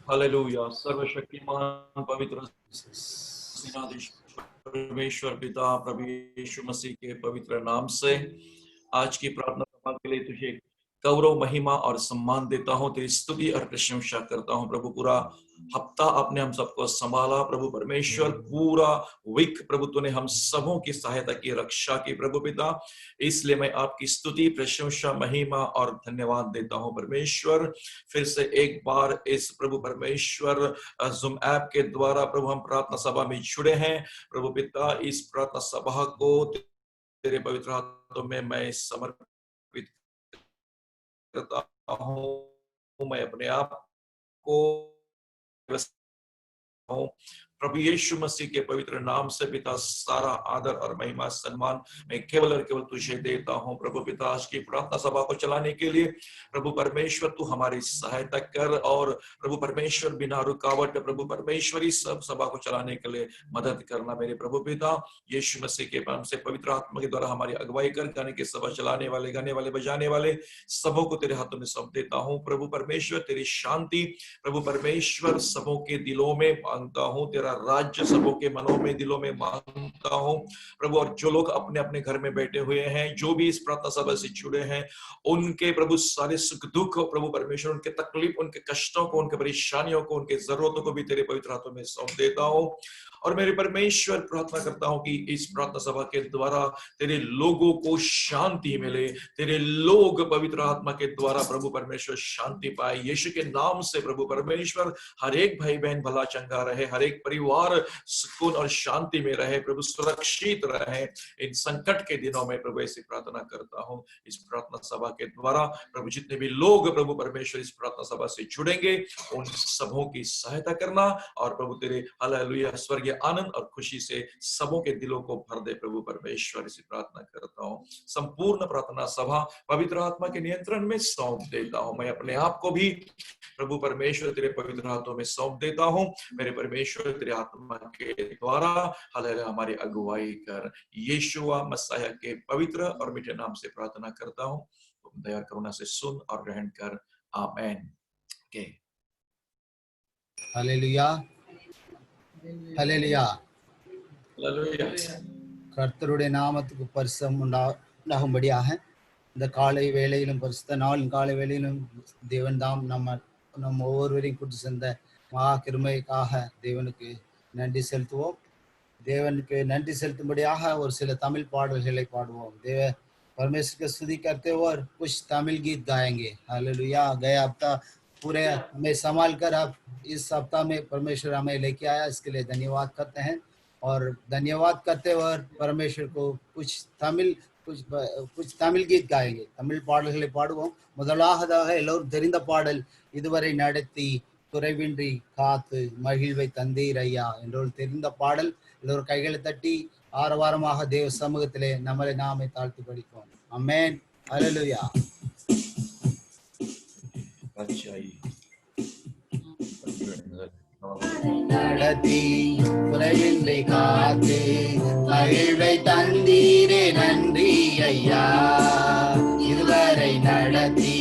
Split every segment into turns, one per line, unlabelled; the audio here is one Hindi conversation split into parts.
हालेलुया। सर्वशक्तिमान पवित्र सेनाधीश परमेश्वर पिता प्रभु यीशु मसीह के पवित्र नाम से आज की प्रार्थना सभा के लिए तुझे गौरव, महिमा और सम्मान देता हूं। तेरी स्तुति और प्रशंसा करता हूं प्रभु। पूरा हफ्ता आपने हम सबको संभाला प्रभु परमेश्वर। पूरा वीक प्रभु तूने हम सबों की सहायता की, रक्षा की प्रभु पिता। इसलिए मैं आपकी स्तुति, प्रशंसा, महिमा और धन्यवाद देता हूं परमेश्वर। फिर से एक बार इस प्रभु परमेश्वर ज़ूम ऐप के द्वारा प्रभु हम प्रार्थना सभा में जुड़े हैं प्रभु पिता। इस प्रार्थना सभा को तेरे पवित्र हाथों में मैं समर्पित करता हूं। मैं अपने आप को प्रभु यीशु मसीह के पवित्र नाम से पिता सारा आदर और महिमा सम्मान मैं केवल और केवल तुझे देता हूं प्रभु पिता। आज की प्रार्थना सभा को चलाने के लिए प्रभु परमेश्वर तू हमारी सहायता कर और प्रभु परमेश्वर बिना रुकावट प्रभु परमेश्वर इस सब सभा को चलाने के लिए मदद करना मेरे प्रभु पिता। यीशु मसीह के नाम से पवित्र आत्मा के द्वारा हमारी अगुवाई कर गाने की सभा चलाने वाले, गाने वाले, बजाने वाले सबों को तेरे हाथों में सौंप देता हूं प्रभु परमेश्वर। तेरी शांति प्रभु परमेश्वर सबों के दिलों में मांगता हूं, तेरा राज्य सबों के मनों में, दिलों में मांगता हूं प्रभु। और जो लोग अपने अपने घर में बैठे हुए हैं, जो भी इस प्रार्थना सभा से जुड़े हैं, उनके प्रभु सारे सुख दुख प्रभु परमेश्वर, उनके तकलीफ, उनके कष्टों को, उनके परेशानियों को, उनके जरूरतों को भी तेरे पवित्र हाथों में सौंप देता हूं। और मेरे परमेश्वर प्रार्थना करता हूं कि इस प्रार्थना सभा के द्वारा तेरे लोगों को शांति मिले, तेरे लोग पवित्र आत्मा के द्वारा प्रभु परमेश्वर शांति पाए यीशु के नाम से प्रभु परमेश्वर। हर एक भाई बहन भला चंगा रहे, हर एक परिवार सुकून और शांति में रहे प्रभु, सुरक्षित रहे इन संकट के दिनों में प्रभु। ऐसी प्रार्थना करता हूं इस प्रार्थना सभा के द्वारा प्रभु। जितने भी लोग प्रभु परमेश्वर इस प्रार्थना सभा से जुड़ेंगे उन सबों की सहायता करना और प्रभु तेरे हालेलुया स्वर्गीय आनंद और खुशी से सबों के दिलों को भर दे प्रभु परमेश्वर। इसी प्रार्थना करता हूं। संपूर्ण प्रार्थना सभा पवित्र आत्मा के नियंत्रण में सौंप देता हूं। मैं अपने आप को भी प्रभु परमेश्वर तेरे पवित्र हाथों में सौंप देता हूं। मेरे परमेश्वर तेरे आत्मा के द्वारा हालेलुया हमारी अगुवाई कर। यीशुआ मसीह के पवित्र और मीठे नाम से प्रार्थना करता हूं। तुम दया करुणा से सुन और ग्रहण कर। आमेन।
Hallelujah hallelujah.
हालेलुया।
கர்த்தருடைய நாமத்துக்கு பரிசுத்தம் உண்டாகும்படியாக இந்த காலை வேளையிலும் பரிசுத்த நாளின் காலை வேளையிலும் தேவன் தாம் நம்ம ஒவ்வொருவரையும் கூட்டி சென்ற மகா கிருபைக்காக தேவனுக்கு நன்றி செலுத்துவோம்। தேவனுக்கு நன்றி செலுத்தும்படியாக ஒரு சில தமிழ் பாடல்களை பாடுவோம்। देव परमेश्वर की स्तुति करते हुए और कुछ तमिल गीत गाएंगे। हालेलुया। गया हफ्ता पूरे हमें संभाल कर अब इस सप्ताह में परमेश्वर हमें लेके आया, इसके लिए धन्यवाद करते हैं। और धन्यवाद करते हुए परमेश्वर को कुछ தமிழ் கீத் गाएंगे। தமிழ் பாடல்களை பாடுவோம்। முதலாவதாக எல்லோரும் தெரிந்த பாடல், இதுவரை நடத்தி குறைவின்றி காத்து மகிழ்வை தந்தீர் ஐயா என்றொரு தெரிந்த பாடல்। எல்லோரும் கைகளை தட்டி ஆரவாரமாக தேவ சமூகத்திலே நம்மளை நாமே தாழ்த்தி படிப்போம்। ஆமென்। ஹல்லேலூயா। நடத்தி குறைவின்றி காத்து மகிழ்வை தந்தீரே நன்றி ஐயா। இதுவரை நடத்தி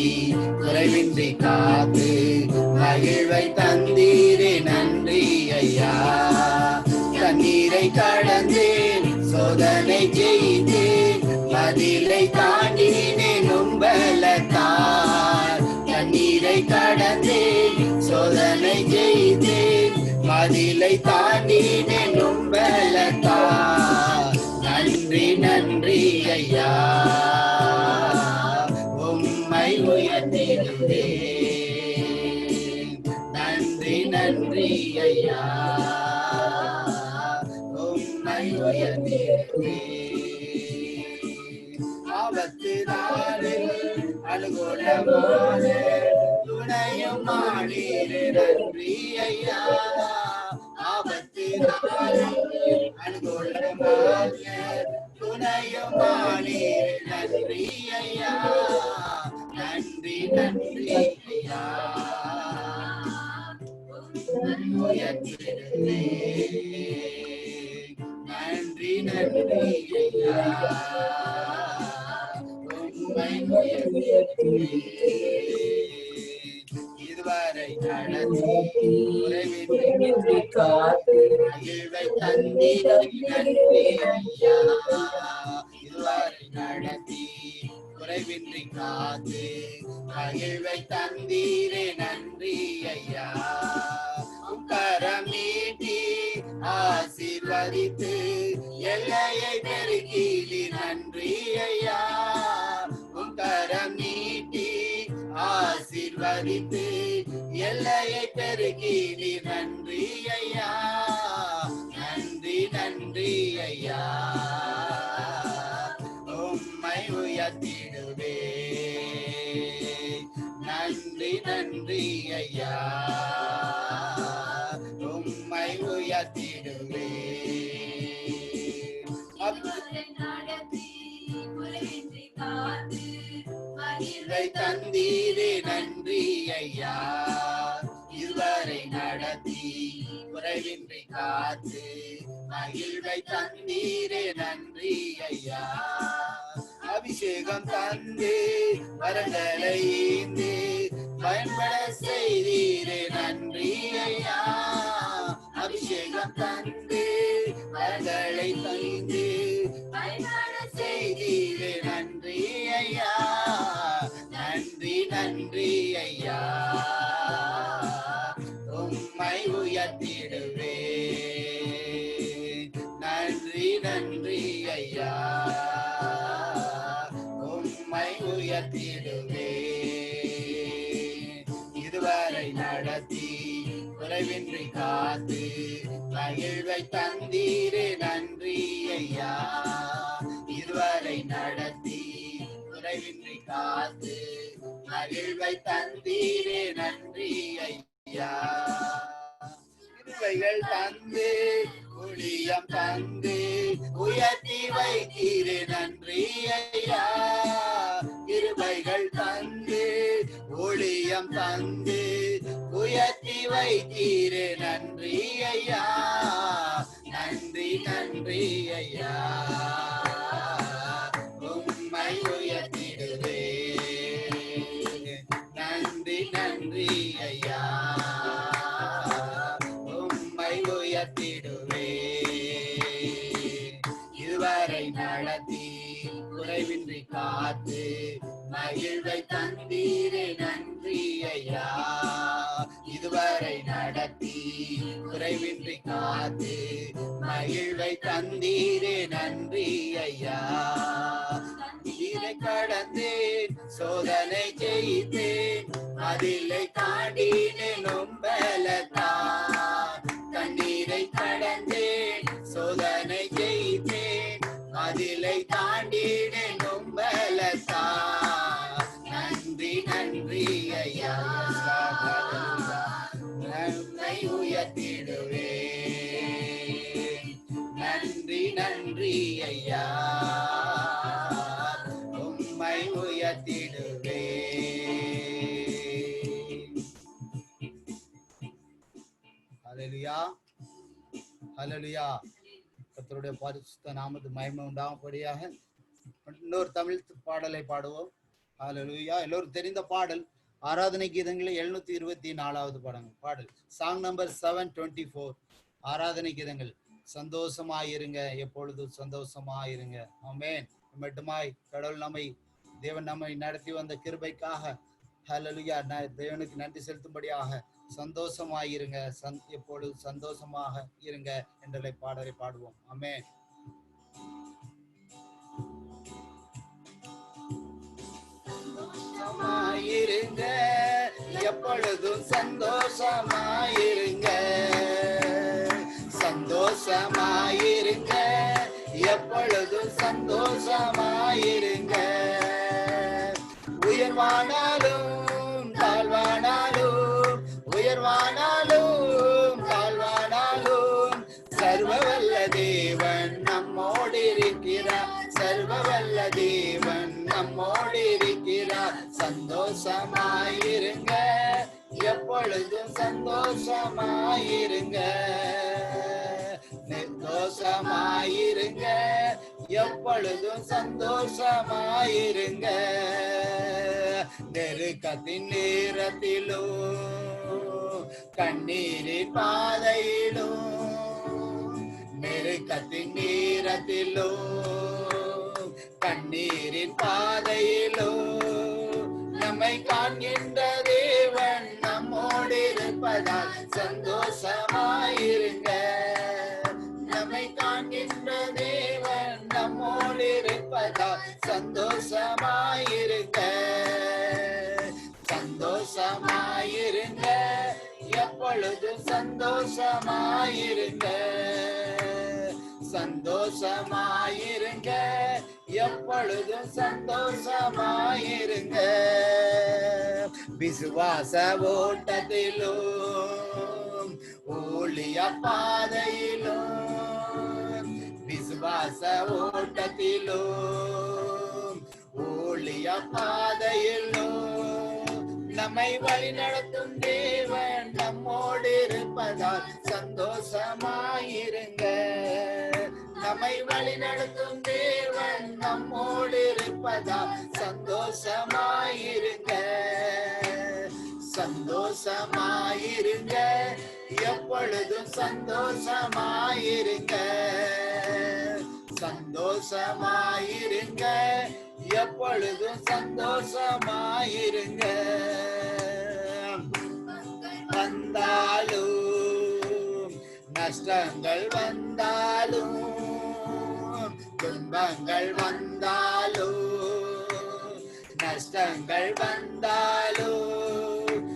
குறைவின்றி காத்து மகிழ்வை தந்தீரே நன்றி ஐயா। தண்ணீரை கடந்தேன் சோதனை ஜெயித்தேன் பதிலை தாண்டினேன் உம்பலத்தார்। தண்ணீரை கடந்தேன் சோதனை ஜெயித்தேன் பதிலை தாண்டினேன் உம்பலத்தார்। நன்றி நன்றி ஐயா உம்மை உயர்த்திடுவேன்। நன்றி நன்றி ஐயா உம்மை உயர்த்திடுவேன்। ஆபத்து நாளில் அனுகூலமான துணையும் மாடீரே நன்றி ஐயா। ஆபத்து நாளில் அனுகூலமான துணையும் மாடீரே நன்றி ஐயா। நன்றி நன்றி ஐயா உயர்த்திடுவேன்। நன்றி நன்றி ஐயா உம்மை உயர்த்திடுவேன்। இதுவரை நடத்தி குறைவின்றி காத்து மகிழ்வை தந்தீரை நன்றி ஐயா. இதுவரை நடத்தி குறைவின்றி காத்து மகிழ்வை தந்தீரே நன்றி ஐயா. கரம் நீட்டி ஆசீர்வதித்து எல்லையை பெருக்கி நன்றி ஐயா. கரம் நீட்டி ஆசீர்வதித்து எல்லையை பெருக்கி நன்றி ஐயா. நன்றி நன்றி ஐயா. உம்மை உயர்த்திடுவே நன்றி நன்றி ஐயா. உம்மை உயர்த்திடுவே மகிழ்வை தந்தீரே நன்றி ஐயா. இதுவரை நடத்தி குறைவின்றி காத்து மகிழ்வை தந்தீரே நன்றி ஐயா. அபிஷேகம் தந்து வரங்களை ஈந்து பயன்பட செய்தீரே நன்றி ஐயா. அபிஷேகம் தந்து வரங்களை தந்து பயன்பட செய்தீரே நன்றி ஐயா. நன்றி நன்றி ஐயா. உம்மை உயர்த்திடுவே நன்றி நன்றி ஐயா. உம்மை உயர்த்திடுவே இதுவரை நடத்தி குறைவின்றி காத்து மகிழ்வை தந்தீரே நன்றி ஐயா. இதுவரை நடத்தி குறைவின்றி காத்து மகிழ்வை தந்தீரே நன்றி ஐயா. கிருபைகள் தந்து ஊழியம் தந்து உயர்த்தி வைத்தீரே நன்றி ஐயா. கிருபைகள் தந்து ஊழியம் தந்து உயர்த்தி வைத்தீரே நன்றி ஐயா. நன்றி நன்றி ஐயா. உம்மை உயர்த்திடுவே நன்றி நன்றி ஐயா. உம்மை உயர்த்திடுவே இதுவரை நடத்தி குறைவின்றி காத்து மகிழ்வை தந்தீரே நன்றி ஐயா. இதுவரை நடத்தி குறைவின்றி காத்து மகிழ்வை தந்தீரே நன்றி ஐயா. தண்ணீரை கடந்தேன் சோதனை ஜெயித்தேன் அதிலை தாண்டினேன் உம்பலத்தான். தண்ணீரை கடந்தேன் சோதனை ஜெயித்தேன் அதிலை தாண்டினேன் உம்பலத்தான். நன்றி நன்றி ஐயா. நம்மை உயர்த்திடுவே நன்றி நன்றி ஐயா. உம்மை உயர்த்திடுவே ஹல்லேலூயா ஹல்லேலூயா. கர்த்தருடைய பரிசுத்த நாமத்துக்கு மகிமை உண்டாகும்படியாக இன்னொரு தமிழ் பாடலை பாடுவோம். ஹல்லேலூயா. எல்லோரும் தெரிந்த பாடல் ஆராதனை கீதங்களை 724வது பாடல் சாங் நம்பர் 724. ஆராதனை கீதங்கள். சந்தோஷமாயிருங்க எப்பொழுதும் சந்தோஷமாயிருங்க. ஆமென். மட்டுமாய் கடவுள் தேவன் நம்மை நடத்தி வந்த கிருபைக்காக ஹல்லேலூயா தேவனுக்கு நன்றி செலுத்தும்படியாக சந்தோஷமாயிருங்க எப்பொழுது சந்தோஷமாக இருங்க என்ற பாடலை பாடுவோம். ஆமென். சந்தோஷமாயிருங்க எப்பொழுதும் சந்தோஷமாயிருங்க. சந்தோஷமாயிருங்க எப்பொழுதும் சந்தோஷமாயிருங்க. உயர்வானாலும் தாழ்வானாலும் உயர்வானாலும் தாழ்வானாலும் சர்வவல்ல தேவன் நம்மோடு இருக்கிறார். சர்வவல்ல தேவன் நம்மோடு இருக்கிறார். சந்தோஷமாயிருங்க எப்பொழுதும் சந்தோஷமாயிருங்க. நிர்தோஷமாயிருங்க எப்பொழுதும் சந்தோஷமாயிருங்க. நெருக்கத்தின் நேரத்திலும் கண்ணீரின் பாதையிலும் நெருக்கத்தின் நேரத்திலும் கண்ணீரின் பாதையிலும் நம்மை காண்கின்ற தேவன் நம்மோடு இருப்பதால் சந்தோஷமாயிருங்க. நம்மை காண்கின்ற தேவன் நம்மோடு இருப்பதால் சந்தோஷமாயிருங்க. சந்தோஷமாயிருங்க, எப்பொழுதும் சந்தோஷமாயிருங்க. சந்தோஷமாயிருங்க, எப்பொழுதும் சந்தோஷமாயிருங்க. விசுவாச ஓட்டத்திலும் ஊழிய பாதையிலும் விசுவாச ஓட்டத்திலும் ஊழிய பாதையிலும் நம்மை வழி நடத்தும் தேவன் நம்மோடு இருப்பதால் சந்தோஷமாயிருங்க. நம்மை வழி நடத்தும் தேவன் நம்மோடு இருப்பதால் சந்தோஷமாயிருங்க. சந்தோஷமாயிருங்க, எப்பொழுதும் சந்தோஷமாயிருங்க. சந்தோஷமாயிருங்க, எப்பொழுதும் சந்தோஷமாயிருங்க. வந்தாலும் நஷ்டங்கள் வந்தாலும் துன்பங்கள் வந்தாலும் நஷ்டங்கள் வந்தாலும்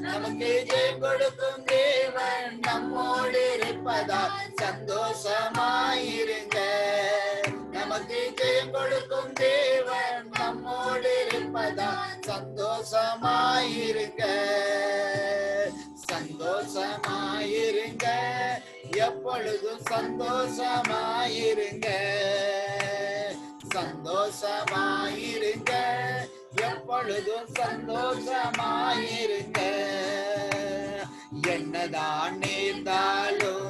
நமக்கு ஜெயம் கொடுக்கும் தேவன் நம்மோடு இருப்பதால் சந்தோஷமாயிருங்க. நமக்கு ஜெயம் கொடுக்கும் தேவன் நம்மோடு இருப்பதால் சந்தோஷமாயிருங்க. சந்தோஷமாயிருங்க, எப்பொழுதும் சந்தோஷமாயிருங்க. சந்தோஷமாயிருங்க, எப்பொழுதும் சந்தோஷமாயிருங்க. என்னதான் நேர்ந்தாலும்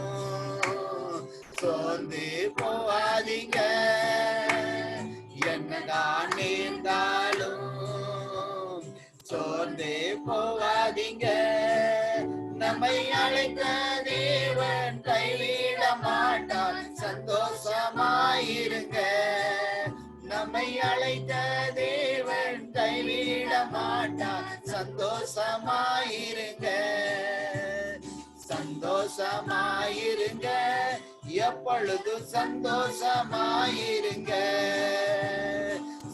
சோர்ந்து போகாதீங்க. என்னதான் நேர்ந்தாலும் சோர்ந்து போகாதீங்க. நம்மை அழைத்த தேவன் கைவிட மாட்டார், சந்தோஷமாயிருங்க. நம்மை அழைத்த தேவன் கைவிட மாட்டார், சந்தோஷமாயிருங்க. சந்தோஷமாயிருங்க, எப்பொழுதும் சந்தோஷமாயிருங்க.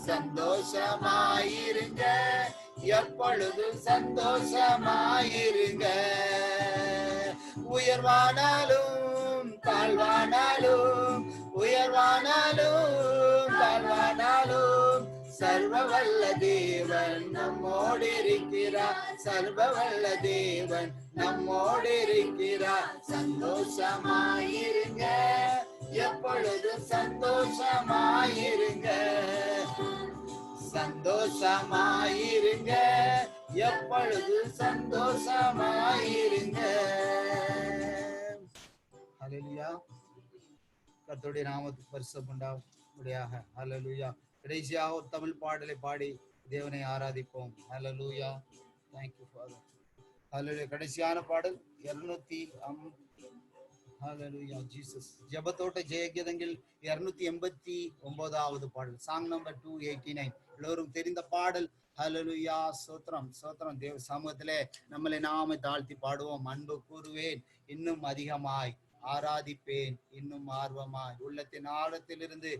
சந்தோஷமாயிருங்க, எப்பொழுதும் சந்தோஷமாயிருங்க. உயர்வானாலும் தாழ்வானாலும் உயர்வானாலும் தாழ்வானாலும் சர்வ வல்ல தேவன் நம்மோடு இருக்கிறார். சர்வ வல்ல தேவன் நம்மோடு இருக்கிறார். சந்தோஷமாயிருங்க, எப்பொழுதும் சந்தோஷமாயிருங்க. சந்தோஷமாயிருங்க, எப்பொழுதும் சந்தோஷமாயிருங்க. ஹல்லேலூயா. கர்த்தருடைய நாமத்துக்கு பரிசுத்தம் உண்டாவதாக. ஹல்லேலூயா. கடைசியாக ஒரு தமிழ் பாடலை பாடி தேவனை ஆராதிப்போம். ஹல்லேலூயா. Thank you Father. ஹல்லேலூயா. கடைசியான பாடல் 250. ஹல்லேலூயா ஜீசஸ். ஜெபத்தோட்ட ஜெயகீதங்கள் 289வது பாடல், சாங் நம்பர் 289. எல்லோரும் தெரிந்த பாடல். ஹல்லேலூயா. ஸ்தோத்திரம் ஸ்தோத்திரம். தேவ சமூகத்திலே நம்மளை நாமே தாழ்த்தி பாடுவோம். அன்பு கூறுவேன் இன்னும் அதிகமாய், ஆராதிப்பேன் இன்னும் ஆர்வமாய். உள்ளத்தின் ஆழத்திலிருந்து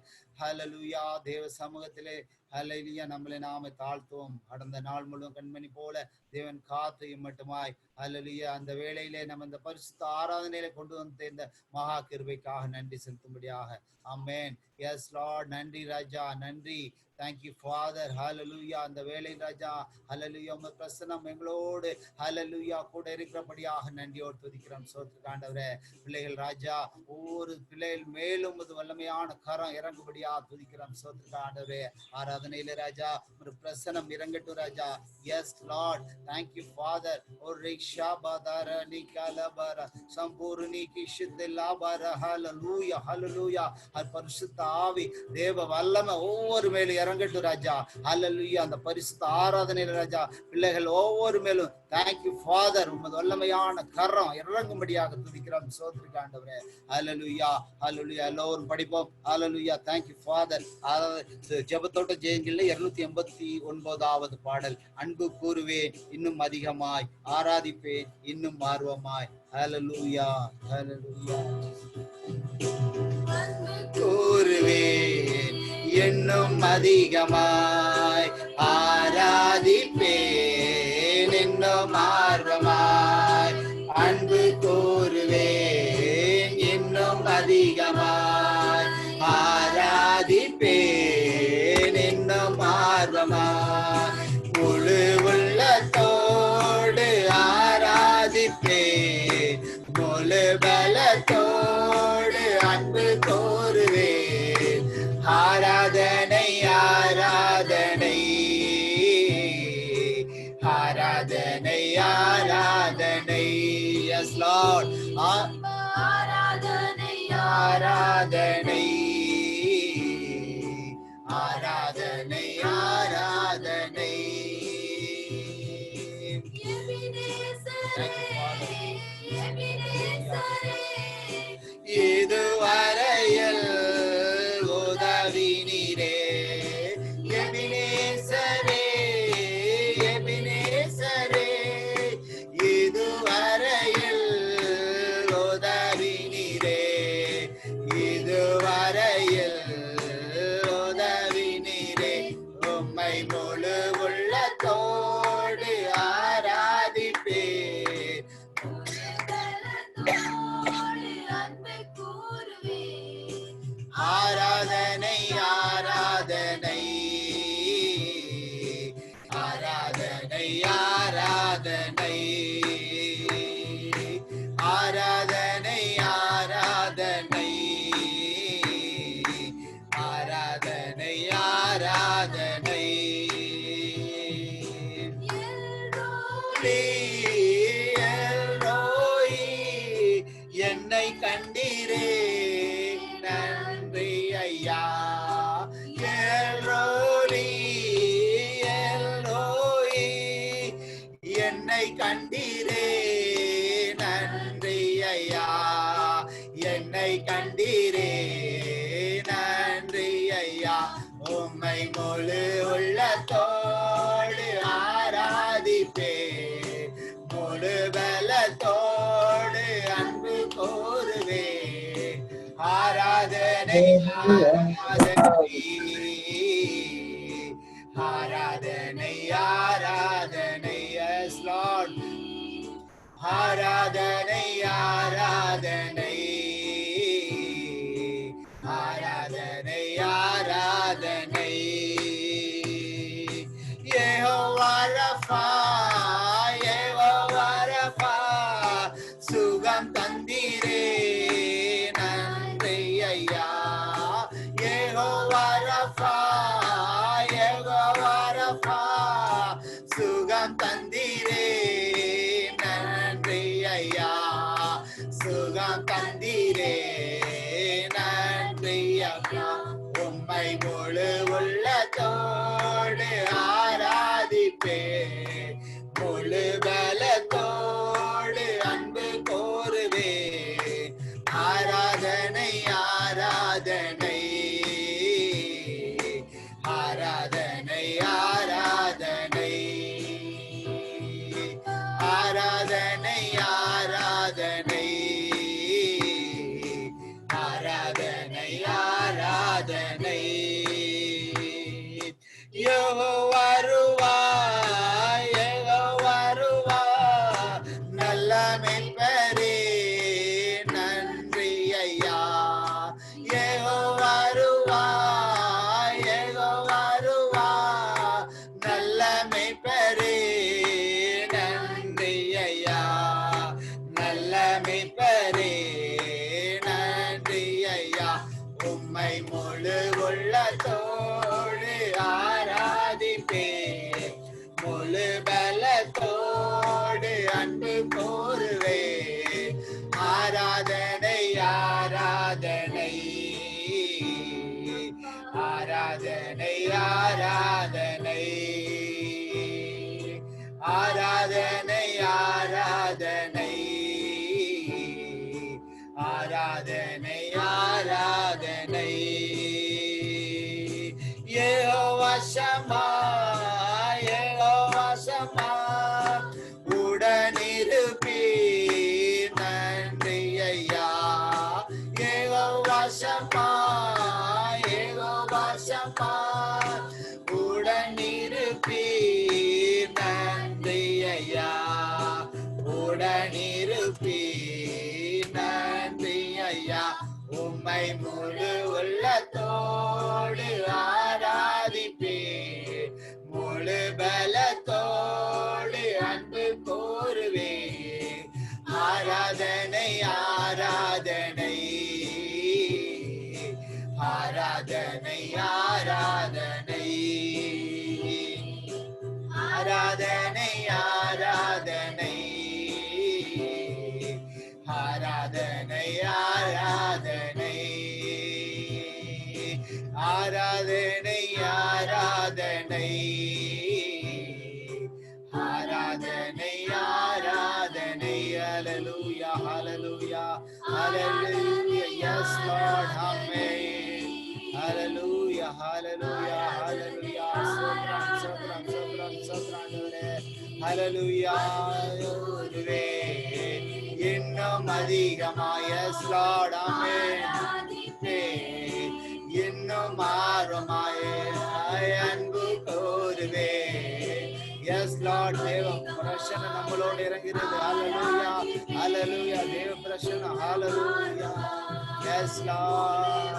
ஹல்லேலூயா தேவ சமூகத்திலே ஹல்லேலூயா நம்மளை நாமே தாழ்த்துவோம். கடந்த நாள் முழுவதும் கண்மணி போல தேவன் காத்து மட்டுமாய் ஹல்லேலூயா அந்த வேளையிலே நம்ம இந்த பரிசுத்த ஆராதனையில கொண்டு வந்த இந்த மகா கிருபைக்காக நன்றி செலுத்தும்படியாக. ஆமென். S Lord. நன்றி ராஜா, நன்றி. Thank you Father. Hallelujah. அந்த வேளை ராஜா ஹல்லேலூயா உங்க பிரசன்னம் எங்களோடு ஹல்லேலூயா கூட இருக்கிறபடியாக நன்றியோடு துதிக்கிறோம். சோத்திர ஆண்டவரே, பிள்ளைகள் ராஜா ஒவ்வொரு பிள்ளைகள் மேலும் வல்லமையான கரம் இறங்கும்படியாக துதிக்கிறோம். சோத்திர ஆண்டவரே, ஆராதனை ஆராதனையில ராஜா ஒரு பிரசனம் இறங்கட்டும் ராஜா. Yes Lord, thank you father. ஒரு ரிக்ஷா பாதார நிகாலபார சம்பூர்ணி கிஷித்தலாபார ஹalleluya ஹalleluya. பரிசுத்த ஆவி தேவ வல்லமை ஒவ்வொரு மேலும் இறங்கட்டும் ராஜா. ஹalleluya. அந்த பரிசுத்த ஆராதனையில ராஜா பிள்ளைகள் ஒவ்வொரு மேலும் தேங்க்யூ ஃபாதர் உமது வல்லமையான கரம் இறங்கும்படியாக துதிக்கிறோம். சோத்திரிக்க ஆண்டவரே. ஹalleluya ஹalleluya. எல்லோரும் படிப்போம். ஹalleluya. Thank you father. ஜெபத்தோட்ட ஜெயங்கள்ல 289வது பாடல். அன்பு கூறுவேன் இன்னும் அதிகமாய், ஆராதிப்பேன் இன்னும் ஆர்வமாய். ஹalleluya ஹalleluya. கூறுவேன் இன்னும் அதிகமாய், ஆராதிப்பேன் இன்னும் ஆர்வமாய். அன்பு கூறுவேன் இன்னும் அதிகமாய், ஆராதிப்பேன் இன்னும் ஆர்வமாய். முழு உள்ளத்தோடு ஆராதிப்பேன், முழு பலத்தோடு அன்பு கூறுவேன். ஆராதனை ஆராதனை ஆராதனை ஆராதனை. Yes Lord. ஆராதனை ஆராதனை ஆராதனை ஆராதனை. இதுவரையில் உதவி நீரே எபினேசரே எபினேசரே. இதுவரையில் உதவி நீரே, இதுவரையில் உதவி நீரே. உம்மை முழு உள்ளத்தோடு ஆராதிப்பேன், ஆராதனை ஆராதனை ஆராதனை ஆராதனை ஆராதனை ஆராதனை ஆராதனை ஆராதனை. என்னை கண்டீரே நன்றி ஐயா. எல்ரோலி எல்ரோயி என்னை கண்டீரே நன்றி ஐயா. என்னை கண்டீரே நன்றி ஐயா. உம்மை முழு உள்ளத்தோடு ஆராதிப்பேன், முழு பலத்தோடு அன்பு கூறுவேன். ஆராதனை ஆராதனை ஆராதனை ஆராதனை. Yes Lord. ஆராதனை ஆராதனை ஆராதனை ஆராதனை. யெகோவா ரஃபா யெகோவா ரஃபா சுகம் தந்தீரே நன்றி ஐயா. யெகோவா ரஃபா யெகோவா ரஃபா சுகம் தந்தீரே நன்றி ஐயா. சுகம் தந்தீரே நன்றி ஐயா. உம்மை முழு உள்ளத்தோடு ஆராதிப்பேன், முழு பலத்தோடு அன்பு கோருவேன். ஆராதனை ஆராதனை ஆராதனை ஆராதனை ஆராதனை ஆராதனை ஆராதனை ஆராதனை. யெகோவா ரூவா முழு பலத்தோடு அன்பு கூறுவே. ஆராதனை ஆராதனை ஆராதனை ஆராதனை ஆராதனை ஆராதனை ஆராதனை ஆராதனை. யெகோவா ஷம்மா யெகோவா ஷம்மா உடனிருப்பீர் நன்றி ஐயா. யெகோவா ஷம்மா யெகோவா ஷம்மா உடனிருப்பீர் நன்றி ஐயா. உடனிருப்பீர் நன்றி ஐயா. உம்மை முழு உள்ளத்தோடு ஆராதிப்பேன். முழு பலத்தோடு அன்பு கூறுவேன். ஆராதனை ஆராதனை ஆராதனை ஆராதனை ஆராதனை ஆராதனை ஆராதனை ஆராதனை ஆராதனை ஆராதனை ஆராதனை ஆராதனை. ஹல்லேலூயா ஹல்லேலூயா ஹல்லேலூயா. Yes Lord, amen. Hallelujah hallelujah hallelujah. சோத்ரம் சோத்ரம் சோத்ரம் சோத்ராண்டவரே. ஹல்லேலூயா. ஒருவே இன்னும் அதிகமாய். Yes Lord, amen. இன்னும் ஆர்வமாய் அன்பு கூறுவே. Yes Lord, தேவ பிரசன்னம் நம்மளோடு இறங்குகிறது. ஹல்லேலூயா ஹல்லேலூயா. தேவ பிரசன்னம். ஹல்லேலூயா. Yes Lord.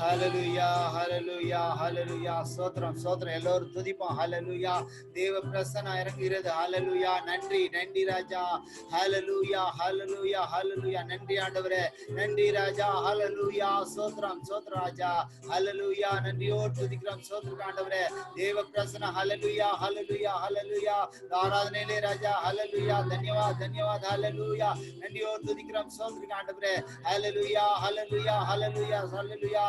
ஹல்லேலூயா ஹல்லேலூயா ஹல்லேலூயா. ஸ்தோத்திரம் ஸ்தோத்திரம். எல்லோரும் துதிப்போம். ஹல்லேலூயா. தேவ பிரசன்னம் இறங்குகிறது. ஹல்லேலூயா. நன்றி நன்றி ராஜா. ஹல்லேலூயா ஹல்லேலூயா ஹல்லேலூயா. நன்றி ஆண்டவரே. நன்றி ராஜா. ஹல்லேலூயா. ஸ்தோத்திரம் ஸ்தோத்திரம் ராஜா. ஹல்லேலூயா. நன்றியோடு துதிக்கிறோம். ஸ்தோத்திரம் ஆண்டவரே. தேவ பிரசன்னம். ஹல்லேலூயா ஹல்லேலூயா ஹல்லேலூயா. ஆராதனையிலே ராஜா. ஹல்லேலூயா. தன்யவாத் தன்யவாத். ஹல்லேலூயா. நன்றியோடு துதிக்கிறோம். ஸ்தோத்திரம் ஆண்டவரே. ஹல்லேலூயா ஹல்லேலூயா ஹல்லேலூயா ஹல்லேலூயா.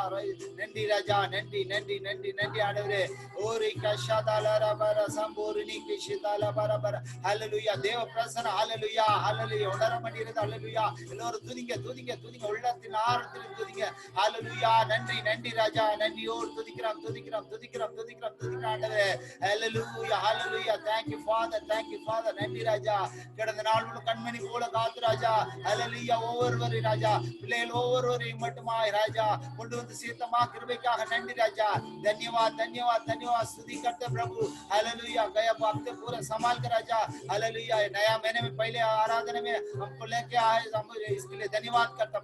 நன்றி ராஜா. நன்றி நன்றி நன்றி நன்றி ஆண்டவரே. ஓரி கஷாதாலரபர சம்போரினி கிஷிதாலபரபர. ஹல்லேலூயா. தேவ பிரசன்னம். ஹல்லேலூயா ஹல்லேலூயா. உணர பண்ணிருது. ஹல்லேலூயா. எல்லோரும் துதிங்க துதிங்க துதிங்க. உள்ளத்தின் ஆழத்தில் துதிங்க. ஹல்லேலூயா. நன்றி நன்றி ராஜா. நன்றியோடு துதிக்கிறோம் துதிக்கிறோம் துதிக்கிறோம் துதிக்கிறோம் துதிக்கிறோம் ஆண்டவரே. ஹல்லேலூயா ஹல்லேலூயா. Thank you Father, thank you Father. நன்றி ராஜா. கடந்த நாள் முழு கண்மணி போல காத்து ராஜா. ஹல்லேலூயா. ஒவ்வொருவரையும் ராஜா, பிள்ளைகள் ஒவ்வொருவரையும் மட்டுமாய் ராஜா கொண்டு வந்து சீத்தமா கிருபைக்காக நன்றி राजा। धन्यवाद धन्यवाद धन्यवाद। स्तुति करते प्रभु। हालेलुया। गया वक्त पूरा संभाल कर राजा। हालेलुया। नया महीने में पहले आराधना में हमको लेके आए, हम इसके लिए धन्यवाद करता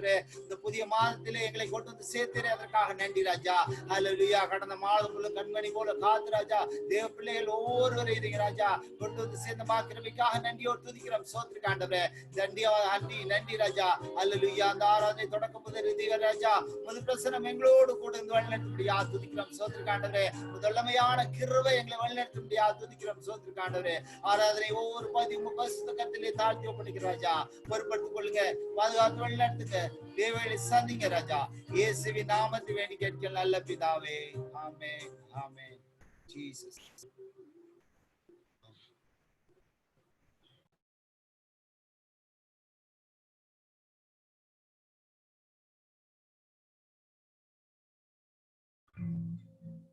रे। तो புதிய மாதத்திலே எங்களை கொண்டு வந்து சேர்த்தீரே, அதற்காக நன்றி ராஜா। ஹல்லேலூயா। கடந்த மாதம் முழு கண்மணி போல காத்து ராஜா தேவ பிள்ளைகள் ஒவ்வொருவரையும் ராஜா கொண்டு வந்து சேர்ந்த கிருபைக்காக நன்றியோடு துதிக்கிறோம், ஸ்தோத்திரம் ஆண்டவரே। நன்றி நன்றி ராஜா। ஹல்லேலூயா। அந்த ஆராதனை தொடக்கம் முதல் இறுதி வரை ராஜா முழு பிரசன்னம் எங்களோடு கூட இருந்து வழிநடத்தும்படியா துதிக்கிறோம், ஸ்தோத்திரம் ஆண்டவரே। முதல்லமையான கிருபை எங்களை வழிநடத்தும்படியா துதிக்கிறோம், ஸ்தோத்திரம் ஆண்டவரே। ஆராதனை ஒவ்வொரு பரிசுத்த கரத்திலே தாழ்த்தி ஒப்படைக்கிறோம் ராஜா। பொறுப்படுத்திக் கொள்ளுங்க, பாதுகாத்து வழிநடத்துங்க, தேவனை சந்திங்க ராஜா। இயேசுவின் நாமத்தில் வேண்டி கேட்க நல்ல பிதாவே, ஆமென் ஆமென்। ஜீசஸ்।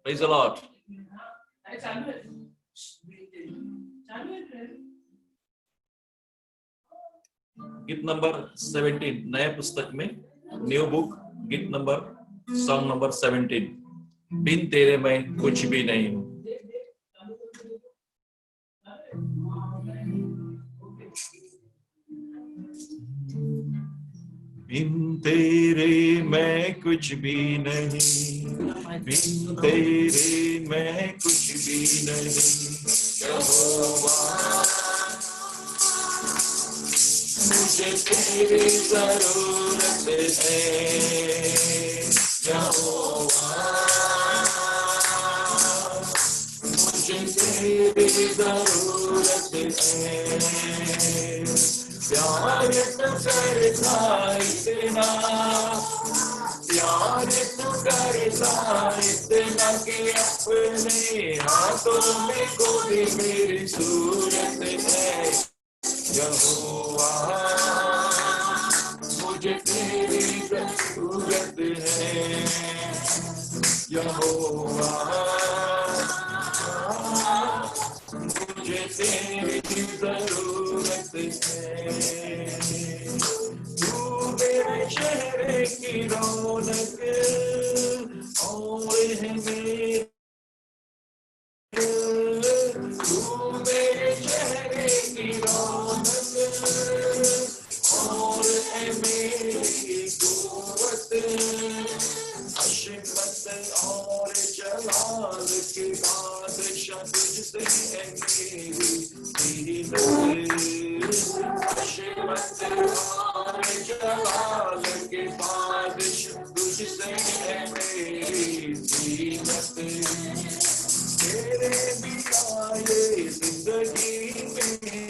Praise the Lord. गीत नंबर 17 नए पुस्तक में न्यू बुक गीत नंबर सॉन्ग नंबर 17 बिन तेरे मैं कुछ भी नहीं हूं। बिन तेरे मैं कुछ भी नहीं, बिन तेरे मैं कुछ भी नहीं। यहोवा मुझे तेरी जरूरत है, यहोवा मुझे तेरी जरूरत है। प्यार तू करता इतना, प्यार तू करता इतना कि अपने हाथों में कोई मेरी सूरत है। यहोवा मुझे तेरी जरूरत है, यहोवा मुझे तेरी जरूरत है। तू मेरे चेहरे की रौनक और है मेरे, तू मेरे चेहरे की रौनक और है मेरी कुव्वत। अशमत और जलाल के बादशाह तुझसे है मेरी दीनत। अशमत और जलाल के बादशाह तुझसे है मेरी दीनत। तेरे बिना ये जिंदगी मेरी,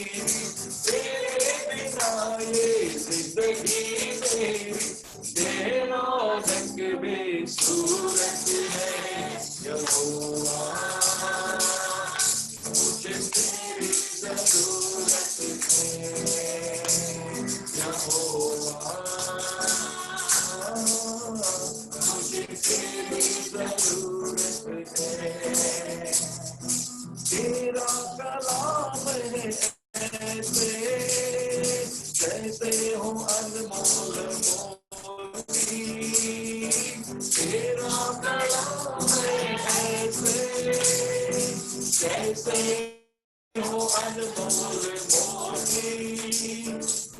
तेरे बिना ये जिंदगी मेरी बेरौनक बेसूरत है। यहोवा मुझे तेरी जरूरत है, यहोवा मुझे तेरी जरूरत है। तेरा कलाम है ऐसे जैसे हो अनमोल मोती, तेरा कलाम है ऐसे जैसे हो अनमोल मोती।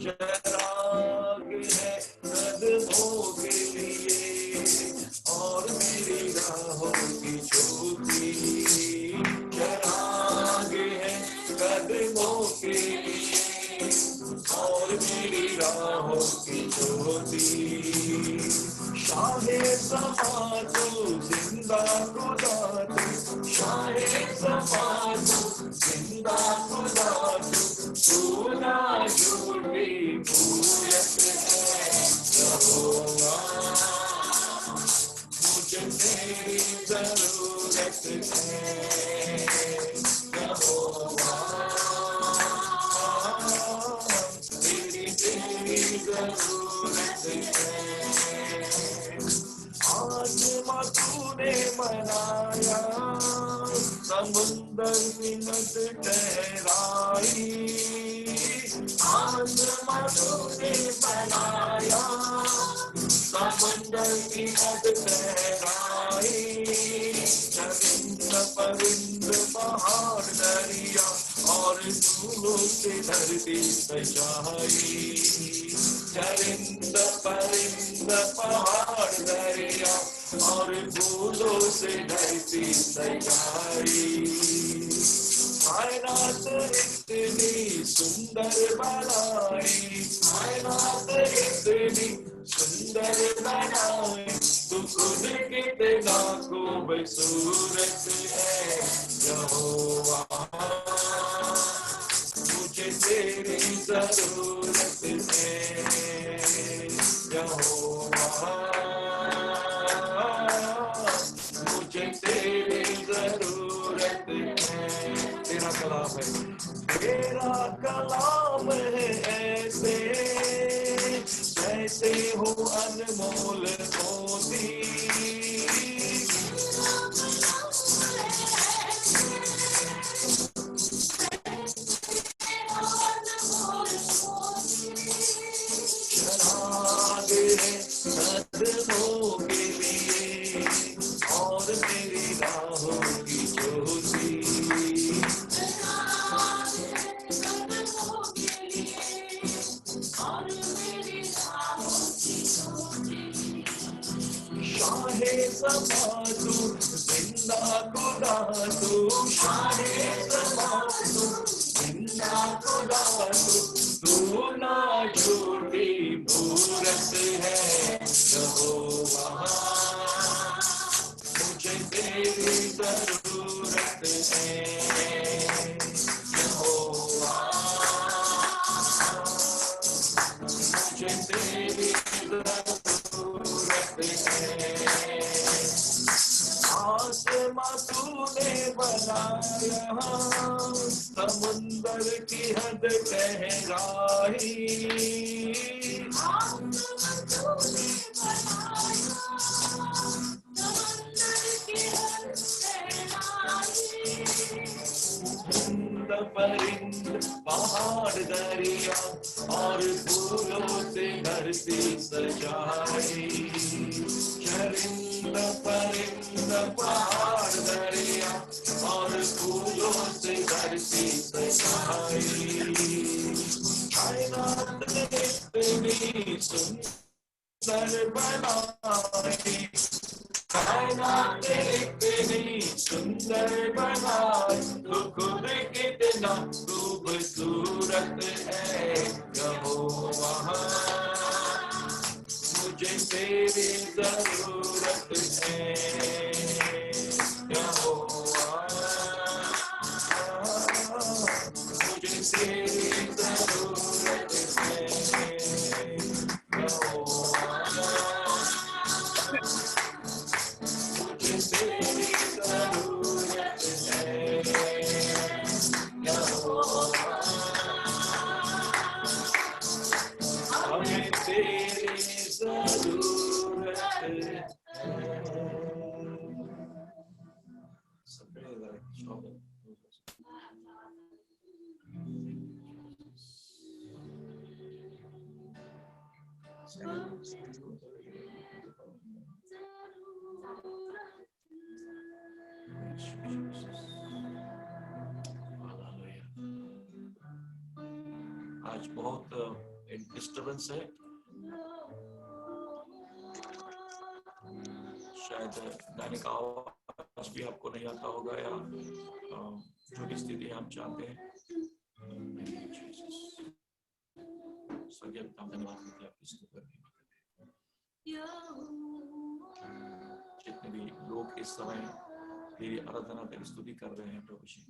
चराग है कदमों के लिए और मेरी राहों की ज्योति, चराग है कदमों के लिए और मेरी राहों की ज्योति। शाहे समा तू जिंदा खुदा तू, शाहे समा तू जिंदा खुदा तू, तू ना झूठी पूरत है। यहोवा मुझे तेरी जरूरत है, यहोवा तेरी जरूरत है। आज तूने मनाया समुंदर मिनट ठहराई, आज तूने बनाया समुंदर मिनट ठहराई। चरिंद परिंद पहाड़ दरिया और धूलों से धरती सजाई, चरिंद परिंद पहाड़ दरिया और फूलों से धरती सजाई। कायनात इतनी सुंदर बनाई, कायनात इतनी सुंदर बनाई, तू खुद कितना खूबसूरत है। यहोवा मुझे तेरी जरूरत है, यहोवा मुझे तेरी जरूरत है। तेरा कलाम है, तेरा कलाम है ऐसे जैसे हो अनमोल मोती, चराग है कदमों के लिए और मेरी राहों की ज्योति। यहोवा मुझे तेरी जरूरत है। आसमां तूने बनाया, समुंदर की हद गहराई, आसमां तूने बनाया, समुंदर की हद गहराई, परिंद पहाड़ दरिया और फूलों से धरती सजाई, चरिंद परिंद पहाड़ दरिया और फूलों से धरती सजाई, कायनात इतनी सुंदर बनाई, कायनात इतनी सुंदर बनाई, तू खुद कितना खूबसूरत है यहोवा, मुझे तेरी जरूरत है यहोवा, मुझे तेरी जरूरत है यहोवा, मुझे तेरी जरूरत है यहोवा, हमें तेरी जरूरत है। आज बहुत डिस्टर्बेंस है, शायद गाने का आवाज भी आपको नहीं आता होगा, या जो भी स्थिति आप जानते हैं। धन्यवाद जितने भी लोग इस समय तेरी आराधना तेरी स्तुति कर रहे हैं प्रभु जी,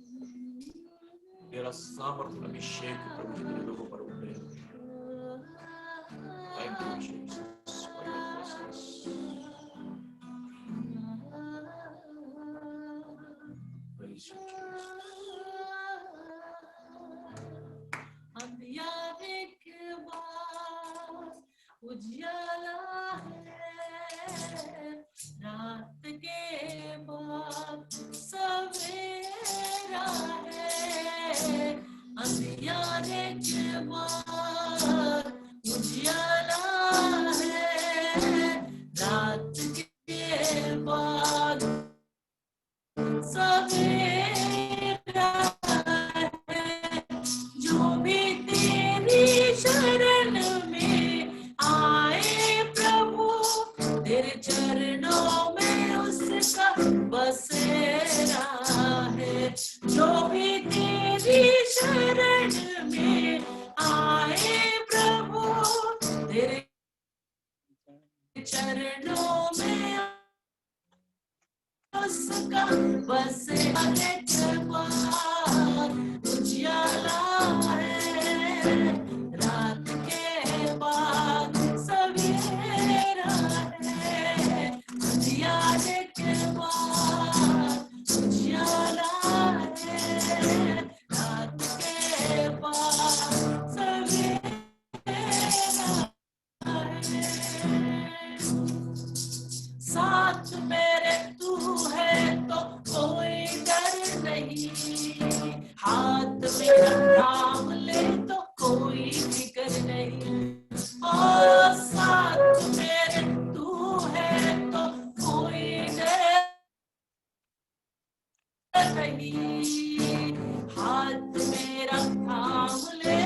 तेरा सामर्थ्य अभिषेक प्रभु जी तेरे लोगों पर उठे। Thank you Jesus for your presence. Praise you Jesus.
अंधियारे के बाद उजियाला है, रात के बाद सवेरा है, अंधियारे के बाद उजियाला है, रात के बाद सवेरा है, जो भी तेरी शरण में आए प्रभु, तेरे चरणों में उसका बसेरा है, जो भी तेरी शरण में आए प्रभु, तेरे चरणों में उसका बसेरा है, उजियाला है, रात के बाद सवेरा है, अंधियारे के बाद उजियाला है, रात के बाद सवेरा है, साथ मेरे तू है तो कोई डर नहीं, हाथ मेरा थाम ले तो कोई फिक्र नहीं, और साथ मेरे तू है तो कोई डर नहीं, हाथ मेरा थाम ले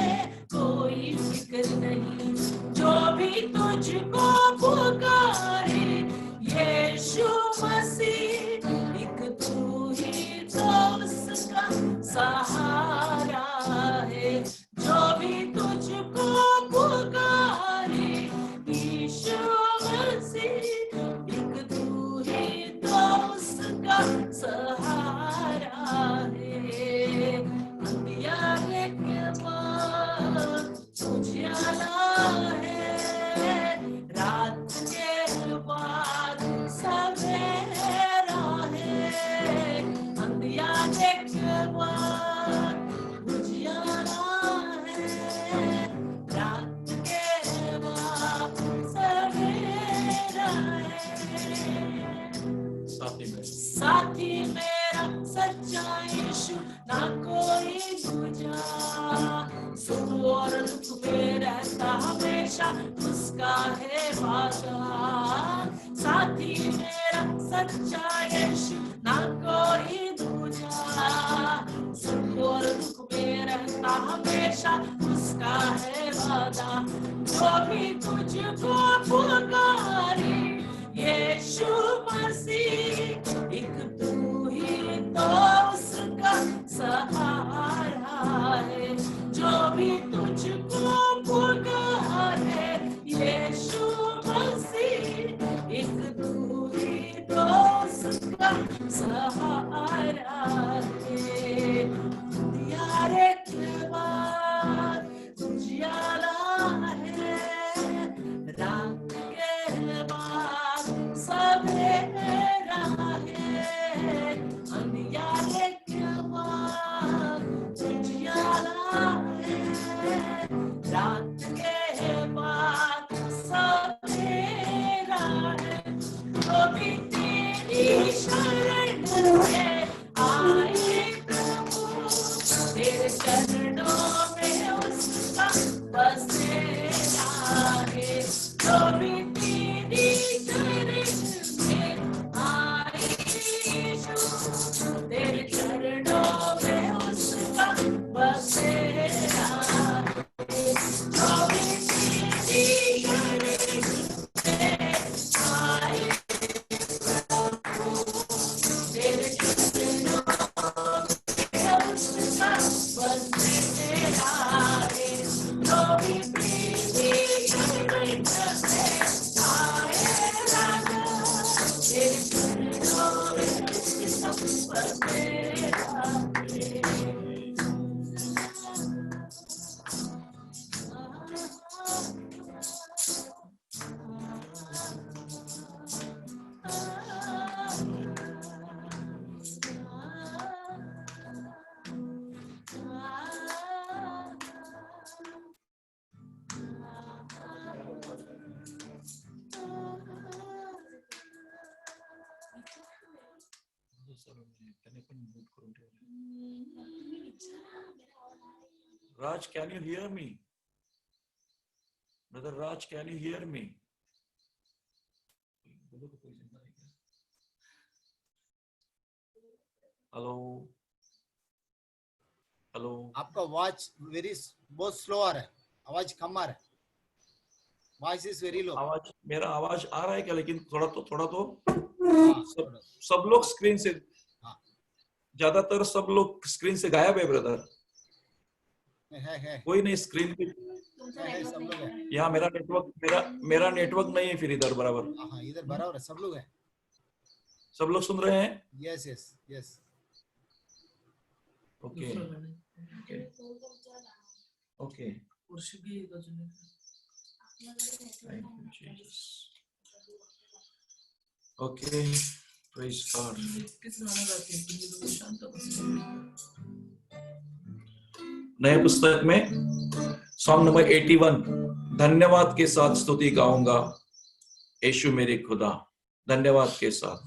कोई फिक्र नहीं, जो भी तुझको पुकारे यीशु मसीह, एक तू ही तो उसका सहारा है, जो भी तुझको पुकारे यीशु मसीह, एक तू ही तो उसका सहारा बाद उजियारा है, रात के बाद सवेरा है। साथी मेरा सच्चा यीशु, ना कोई दूजा, सुख और दुख में रहता हमेशा, उसका है वादा। साथी मेरा सच्चा यीशु, ना कोई दूजा, सुख और दुख में रहता हमेशा, उसका है वादा। जो भी तुझको पुकारे यीशु मसीह, एक तू ही तो उसका सहारा है। जो भी तुझको पुकारे यीशु मसीह, एक तू ही तो उसका सहारा है। यारे के बाद उजियारा है, रात के बाद सवेरा है। अंधियारे के बाद उजियारा है, रात के बाद सवेरा है। तो भी तेरी शरण में आए प्रभु, तेरे चरणों में उसका बसेरा है। तो भी तेरी शरण में आए यीशु, तेरे चरणों में उसका बसेरा है। तो भी तेरी शरण में आए प्रभु, तेरे चरणों में उसका बसेरा है। तो भी तेरी शरण में आए राजा, तेरे चरणों में उसका बसेरा
Raj, can you hear me? Brother Raj, can you hear me? Hello? Hello?
आपका आवाज बहुत स्लो आ रहा है, आवाज कम आ रहा है, वॉइस इज वेरी लो।
आवाज, मेरा आवाज आ रहा है क्या? लेकिन थोड़ा तो
हाँ,
सब लोग स्क्रीन से,
हाँ।
ज्यादातर सब लोग स्क्रीन से गायब है ब्रदर।
है
कोई नहीं स्क्रीन पे।
सब लोग है।
यहाँ मेरा नेटवर्क नहीं है फिर इधर बराबर।
हाँ, इधर बराबर है, सब लोग है।
सब लोग सुन रहे हैं?
Yes yes yes.
Okay okay. Thank you, Jesus. Okay, praise God. नए पुस्तक में सॉन्ग नंबर 81, धन्यवाद के साथ स्तुति गाऊंगा यीशु मेरे खुदा, धन्यवाद के साथ।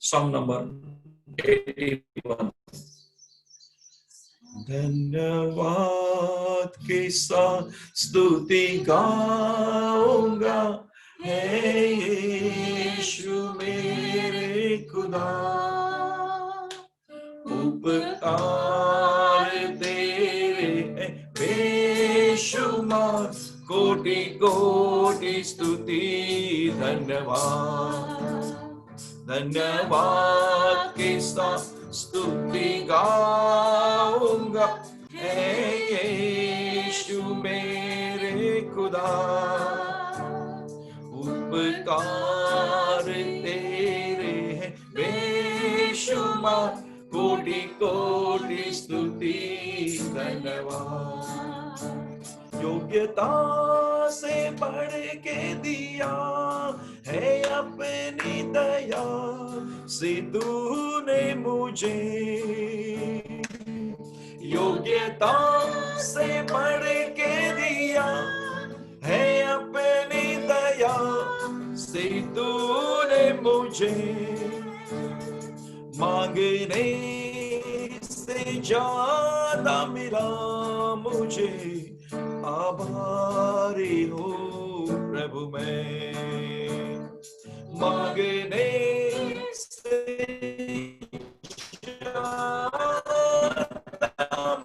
Song number 81। धन्यवाद के साथ स्तुति गाऊंगा हे यीशु मेरे खुदा, उपकार तेरे बेशुमार, कोटि कोटि स्तुति धन्यवाद। धन्यवाद के साथ स्तुति गाऊंगा हे यीशु मेरे खुदा, उपकार तेरे हैं बेशुमार, कोटि कोटि स्तुति धन्यवाद। योग्यता से बढ़ के दिया है अपनी दया, से तूने मुझे योग्यता से बढ़ के दिया है, अपनी दया से तूने मुझे मांगने से ज्यादा मिला मुझे। आभारी हूँ प्रभु मैं, मांगने से ज्यादा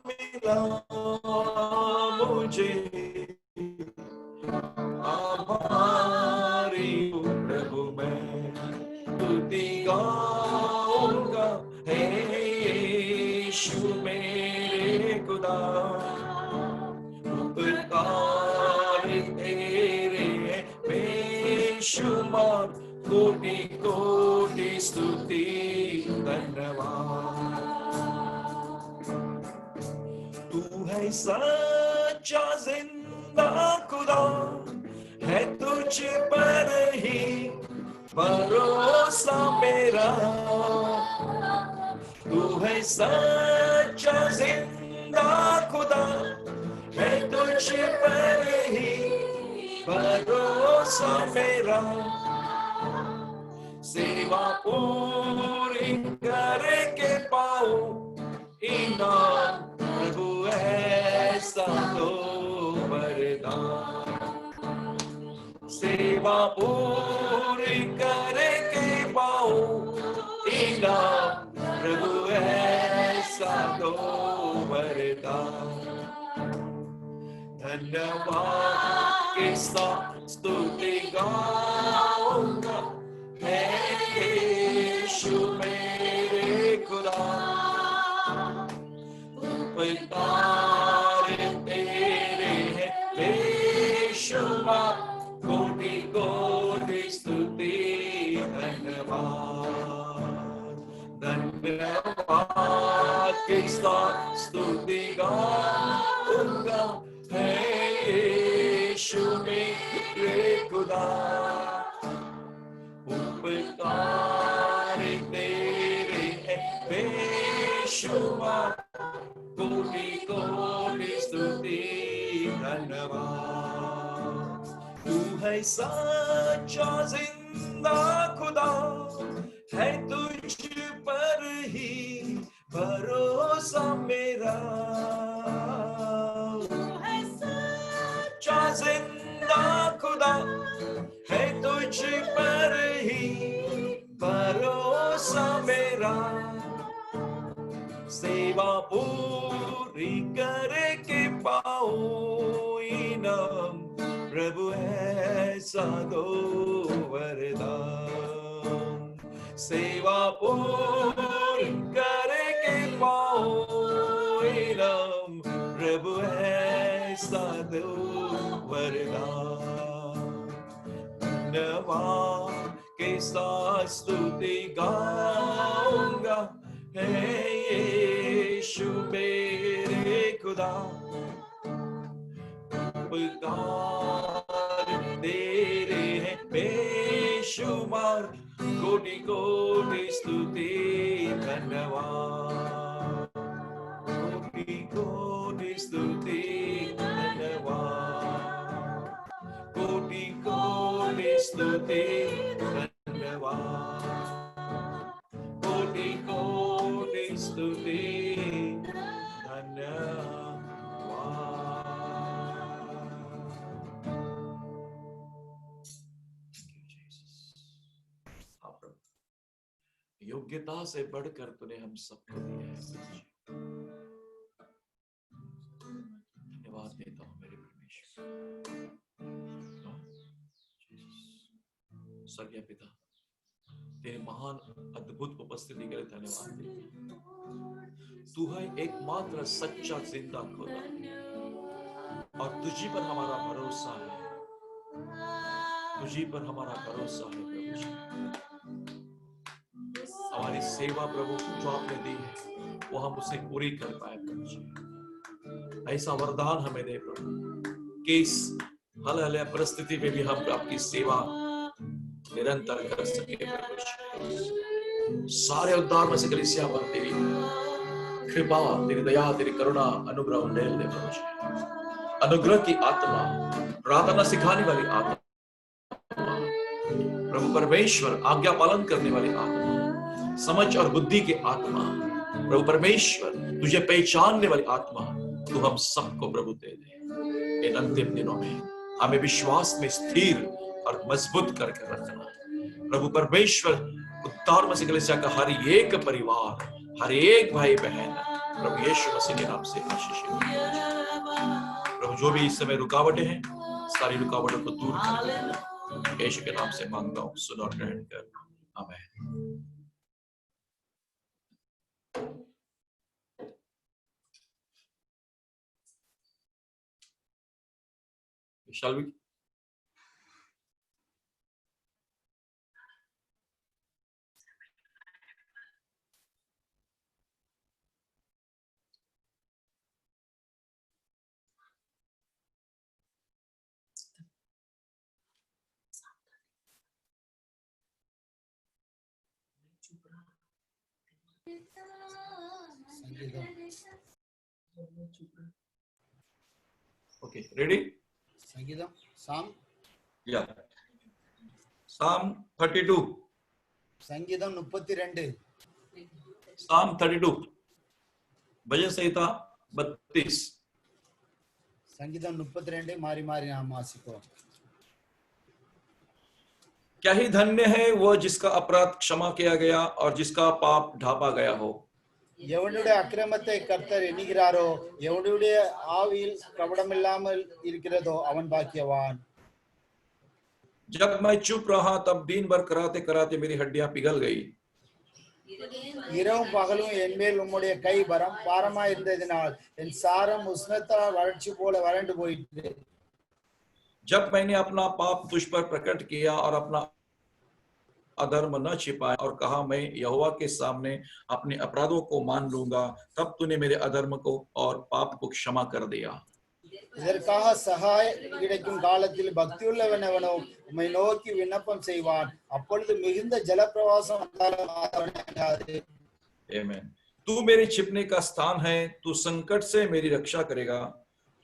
मिला मुझे। आभारी हूँ प्रभु मैं, स्तुति गाऊंगा हे यीशु मेरे खुदा। उपकार तेरे बेशुमार, कोटि कोटि स्तुति धन्यवाद। तू है सच्चा जिंदा खुदा, है तुझ पर ही भरोसा मेरा। तू है सच्चा जिंदा खुदा, है तुझ पर ही भरोसा मेरा। सेवा पूरी करके पाऊं इनाम, प्रभु ऐसा तो वरदान। सेवा पूरी करके पाऊं इनाम, प्रभु ऐसा तो वरदान। धन्यवाद के साथ स्तुति गाऊंगा हे यीशु मेरे खुदा। उपकार तेरे हैं बेशुमार, कोटि कोटि स्तुति धन्यवाद। धन्यवाद के साथ स्तुति गाऊंगा हे यीशु मेरे खुदा। उपकार तेरे हैं बेशुमार, कोटि कोटि स्तुति धन्यवाद। तू है सच्चा जिंदा खुदा, है तुझ पर ही भरोसा मेरा। जिंदा खुदा, है तुझ पर ही भरोसा मेरा। सेवा पूरी करके पाऊं इनाम, प्रभु ऐसा दो वरदान। सेवा पूरी करके पाऊं इनाम, प्रभु ऐसा दो वरदान। धन्यवाद के साथ स्तुति गाऊंगा हे यीशु मेरे खुदा। उपकार तेरे हैं बेशुमार, कोटि कोटि स्तुति धन्यवाद। कोटि कोटि स्तुति धन्यवाद, कोटि कोटि स्तुति धन्यवाद, कोटि कोटि स्तुति धन्यवाद। योग्यता से बढ़कर तूने हम सबको दिया है। धन्यवाद देता हूं मेरे परमेश्वर। स्वर्गीय पिता, तेरे महान अद्भुत उपस्थिति के लिए धन्यवाद देता हूं। तू है एकमात्र सच्चा जिंदा खुदा और तुझी पर हमारा भरोसा है, तुझी पर हमारा भरोसा है प्रभु जी। हमारी सेवा प्रभु जो आपने दी है वो हम उसे पूरी कर पाए प्रभु जी। ऐसा वरदान हमें दे प्रभु कि इस हल परिस्थिति में भी हम आपकी सेवा निरंतर कर सके प्रभु जी। सारे उद्धार में से कलीसिया पर तेरी कृपा, तेरी दया, तेरी करुणा, अनुग्रह उंडेल दे प्रभु जी। अनुग्रह की आत्मा, प्रार्थना सिखाने वाली आत्मा, प्रभु परमेश्वर आज्ञा पालन करने वाली आत्मा, समझ और बुद्धि की आत्मा, प्रभु परमेश्वर तुझे पहचानने वाली आत्मा, तू हम सबको प्रभु दे दे। इन अंतिम दिनों में हमें विश्वास में स्थिर और मजबूत करके रखना। प्रभु परमेश्वर उद्धार मसीह कलीसिया का हर एक परिवार, हर एक भाई बहन प्रभु यीशु मसीह के नाम से आशीष। प्रभु जो भी इस समय रुकावटें हैं, सारी रुकावटों को दूर कर यीशु के नाम से मांगता हूं, सुन और ग्रहण कर। आमीन। Shall we? Okay, ready?
సంగీతం సామ్
Yeah. Psalm 32.
సంగీతం 32.
Psalm 32. भजन संहिता 32.
సంగీతం 32 మారి మారి నామ వాసికో.
क्या ही धन्य है वो जिसका अपराध क्षमा किया गया और जिसका पाप ढापा गया हो।
எவனுடைய அக்கிரமத்தை கர்த்தர் எண்ணுகிறாரோ, எவனுடைய ஆவியில் கபடமில்லாமல் இருக்கிறதோ அவன் பாக்கியவான்.
जब मैं चुप रहा तब दिन भर कराते कराते मेरी हड्डियां पिघल गई।
இரவும் பகலும் என்மேல் உம்முடைய கை பாரமா இருந்ததினால் என் சாரம் உஷ்ணத்தால் வறட்சி போல வறண்டு போயிற்று.
जब मैंने अपना पाप तुझ पर प्रकट किया और अपना अधर्म न छिपाया और कहा मैं यहोवा के सामने अपने अपराधों को मान लूंगा, तब तूने मेरे अधर्म को और पाप को क्षमा कर दिया।
இதற்காக சகாய கிடைக்கும் காலத்தில் பக்தியுள்ளவனவனோ உம்மை நோக்கி விண்ணப்பம் செய்வான். அப்பொழுது மிகுந்த ஜலப்பிரவாசம் வந்தாலும் ஆதரவு.
आमीन। तू मेरे छिपने का स्थान है, तू संकट से मेरी रक्षा करेगा,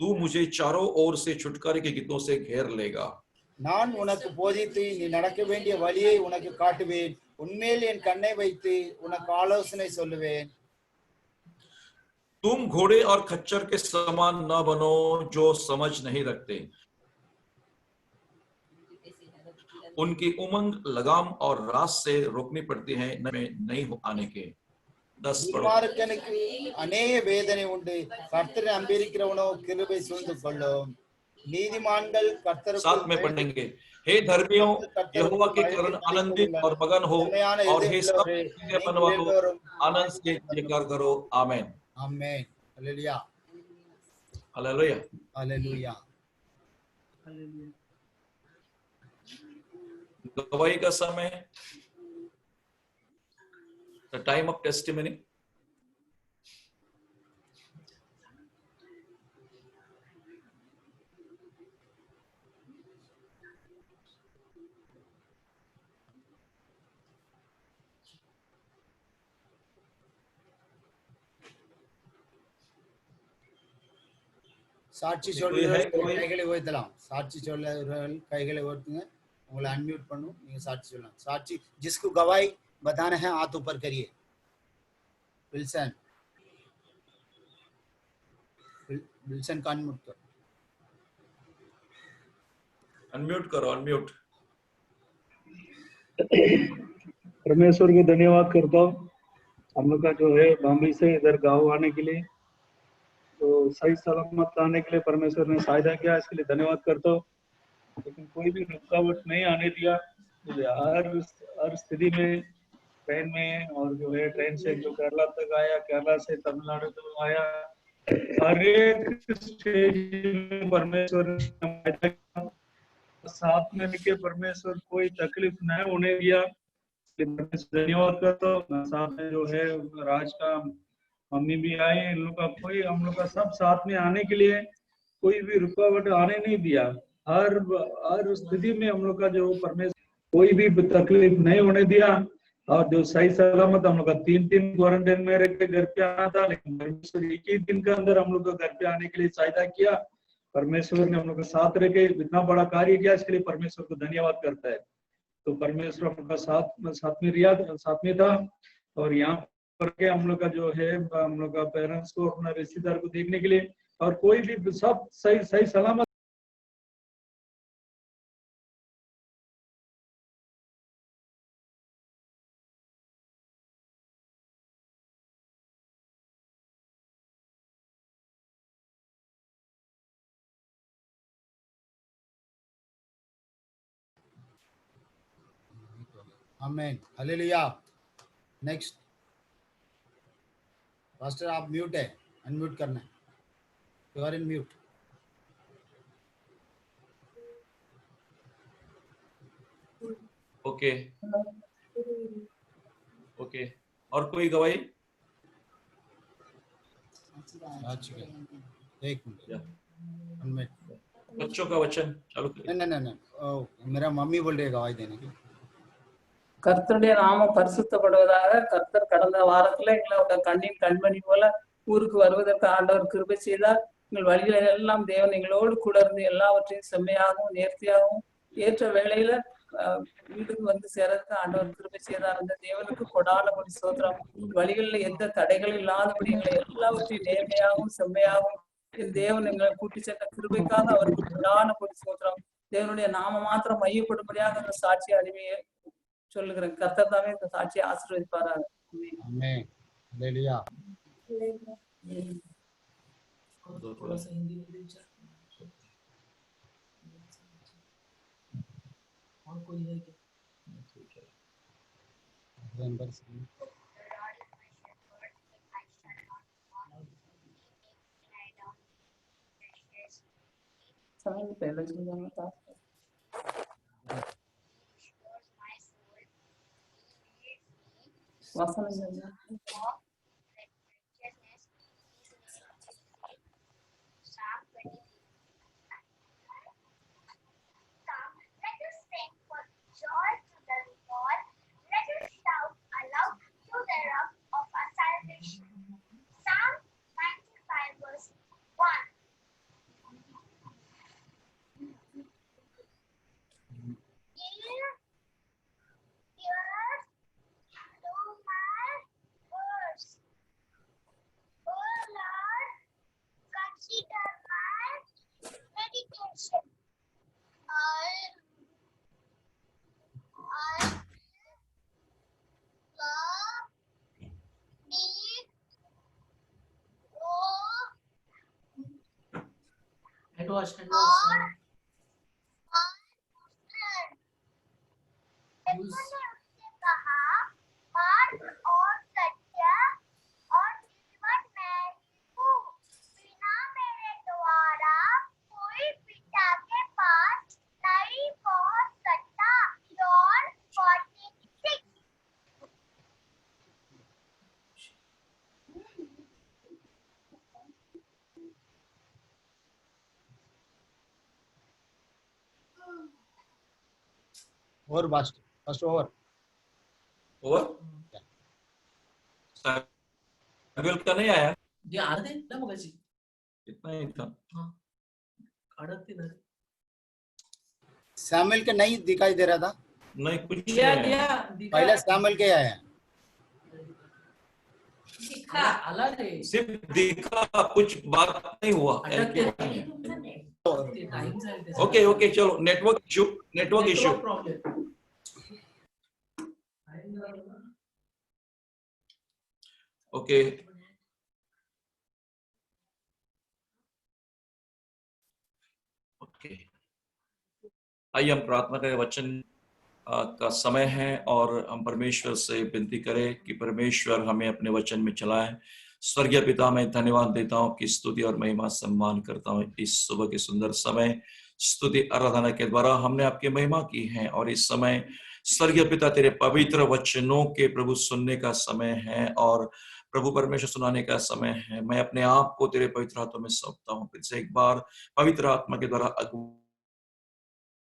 तू मुझे चारों ओर से छुटकारे के गीतों से घेर लेगा।
நான் உனக்கு போதித்து நீ நடக்க வேண்டிய வழியை உனக்கு காட்டுவேன். உன்மேல் என் கண்ணை வைத்து உனக்கு ஆலோசனை சொல்லுவேன்.
तुम घोड़े और खच्चर के समान न बनो जो समझ नहीं रखते, उनकी उमंग लगाम और रास से रोकनी पड़ती है, नहीं आने के। 10
துன்மார்க்கனுக்கு அநேக வேதனை உண்டு, கர்த்தரை நம்பியிருக்கிறவனோ கிருபை சூழ்ந்து கொள்ளும். நீதிமான்கள் கர்த்தருக்கு
साथ में पढ़ेंगे। हे धर्मियों, यहोवा के कारण आनंदित और मगन हो, और हे सब चीजें बनवाओ, आनंद से जयकार करो। आमीन।
आमीन। Hallelujah
hallelujah
hallelujah.
गवाही का समय, the time of testimony।
சாட்சி சொல்லுறவர்கள் கைகளை உயர்த்தலாம். சாட்சி சொல்லுறவர்கள் கைகளை உயர்த்துங்க. உங்களை அன்மியூட் பண்ணும், நீங்க சாட்சி சொல்லலாம். சாட்சி जिसको गवाही बताना है हाथ ऊपर करिए। विल्सन विल्सन का अनम्यूट करो।
अनम्यूट करो, अनम्यूट।
परमेश्वर को धन्यवाद करता हूँ हम लोग का जो है बॉम्बे से इधर गाँव आने के लिए, तो सही सलामत आने के लिए परमेश्वर ने फायदा किया, इसके लिए धन्यवाद करता हूँ। लेकिन कोई भी रुकावट नहीं आने दिया। हर स्थिति में ट्रेन में और जो है ट्रेन से जो केरला तक आया, केरला से तमिलनाडु तक आया, हर एक स्टेज में परमेश्वर ने साथ में लेके परमेश्वर कोई तकलीफ न होने दिया। धन्यवाद करता हूँ। साथ में जो है राज का मम्मी भी आए, इन लोग का कोई हम लोग का सब साथ में आने के लिए कोई भी रुकावट आने नहीं दिया। हर स्थिति में हम लोग का जो परमेश्वर कोई भी तकलीफ नहीं होने दिया। और जो सही सलामत हम लोग का 3 क्वारंटाइन में रह के घर पे आना था, लेकिन परमेश्वर एक ही दिन के अंदर हम लोग को घर पे आने के लिए सहायता किया। परमेश्वर ने हम लोग के साथ रह के इतना बड़ा कार्य किया, इसके लिए परमेश्वर को धन्यवाद करता है। तो परमेश्वर हम लोग का साथ में था। और यहाँ पर के हम लोग का जो है, हम लोग का पेरेंट्स को, अपना रिश्तेदार को देखने के लिए, और कोई भी सब सही सलामत।
आमेन, हालेलुया। नेक्स्ट पास्टर, आप म्यूट है, अनम्यूट करना है, you are in mute.
Okay okay, और कोई गवाही?
एक मिनट, अनम्यूट।
बच्चों का वचन चालू करिए।
नहीं, मेरा मम्मी बोल रही है गवाही देने की।
கர்த்தருடைய நாமம் பரிசுத்தப்படுவதாக. கர்த்தர் கடந்த வாரத்துல எங்களை கண்ணின் கண்மணி போல ஊருக்கு வருவதற்கு ஆண்டவர் கிருபை செய்தார். எங்கள் வழிகளில் எல்லாம் தேவன் எங்களோடு கூட இருந்து எல்லாவற்றையும் செம்மையாகவும் நேர்த்தியாகவும் ஏற்ற வேளையில வீட்டுக்கு வந்து சேரதுக்கு ஆண்டவர் கிருபை செய்தார். அந்த தேவனுக்கு கொடான ஒரு ஸ்தோத்திரம். வழிகளில் எந்த தடைகள் இல்லாதபடி எங்களை எல்லாவற்றையும் நேர்மையாகவும் செம்மையாகவும் தேவன் எங்களை கூட்டி சென்ற கிருபைக்காக அவருக்கு கொடான ஒரு ஸ்தோத்திரம். தேவனுடைய நாம மாத்திரம் மையப்படும்படியாக அந்த சாட்சி அடிமையை சொல்லுகிறேன். கர்த்தர் தாமே இந்த சாட்சியை ஆசீர்வதிப்பாராக.
ஆமென், हालेलुया।
और कोई है क्या? समय पहले जाना था। वासन जाना।
और फर्स्ट ओवर
सैमुएल का नहीं आया,
ये आरती ना मगाशी
इतना ही था।
हां आरती ना
सैमुएल के नहीं दिखाई दे रहा था।
नहीं कुछ
दिया
नहीं
दिया
पहले सैमुएल के आया,
दिखा अलग है,
सिर्फ दिखा, कुछ बात नहीं हुआ। ओके ओके, चलो network issue
problem.
Okay okay, आइए हम प्रार्थना करें। वचन का समय है और हम परमेश्वर से विनती करें कि परमेश्वर हमें अपने वचन में चलाए। स्वर्गीय पिता, मैं धन्यवाद देता हूँ कि स्तुति और महिमा सम्मान करता हूँ। इस सुबह के सुंदर समय स्तुति आराधना के द्वारा हमने आपकी महिमा की है, और इस समय स्वर्गीय पिता तेरे पवित्र वचनों के प्रभु सुनने का समय है और प्रभु परमेश्वर सुनाने का समय है। मैं अपने आप को तेरे पवित्र हाथों में सौंपता हूँ। फिर से एक बार पवित्र आत्मा के द्वारा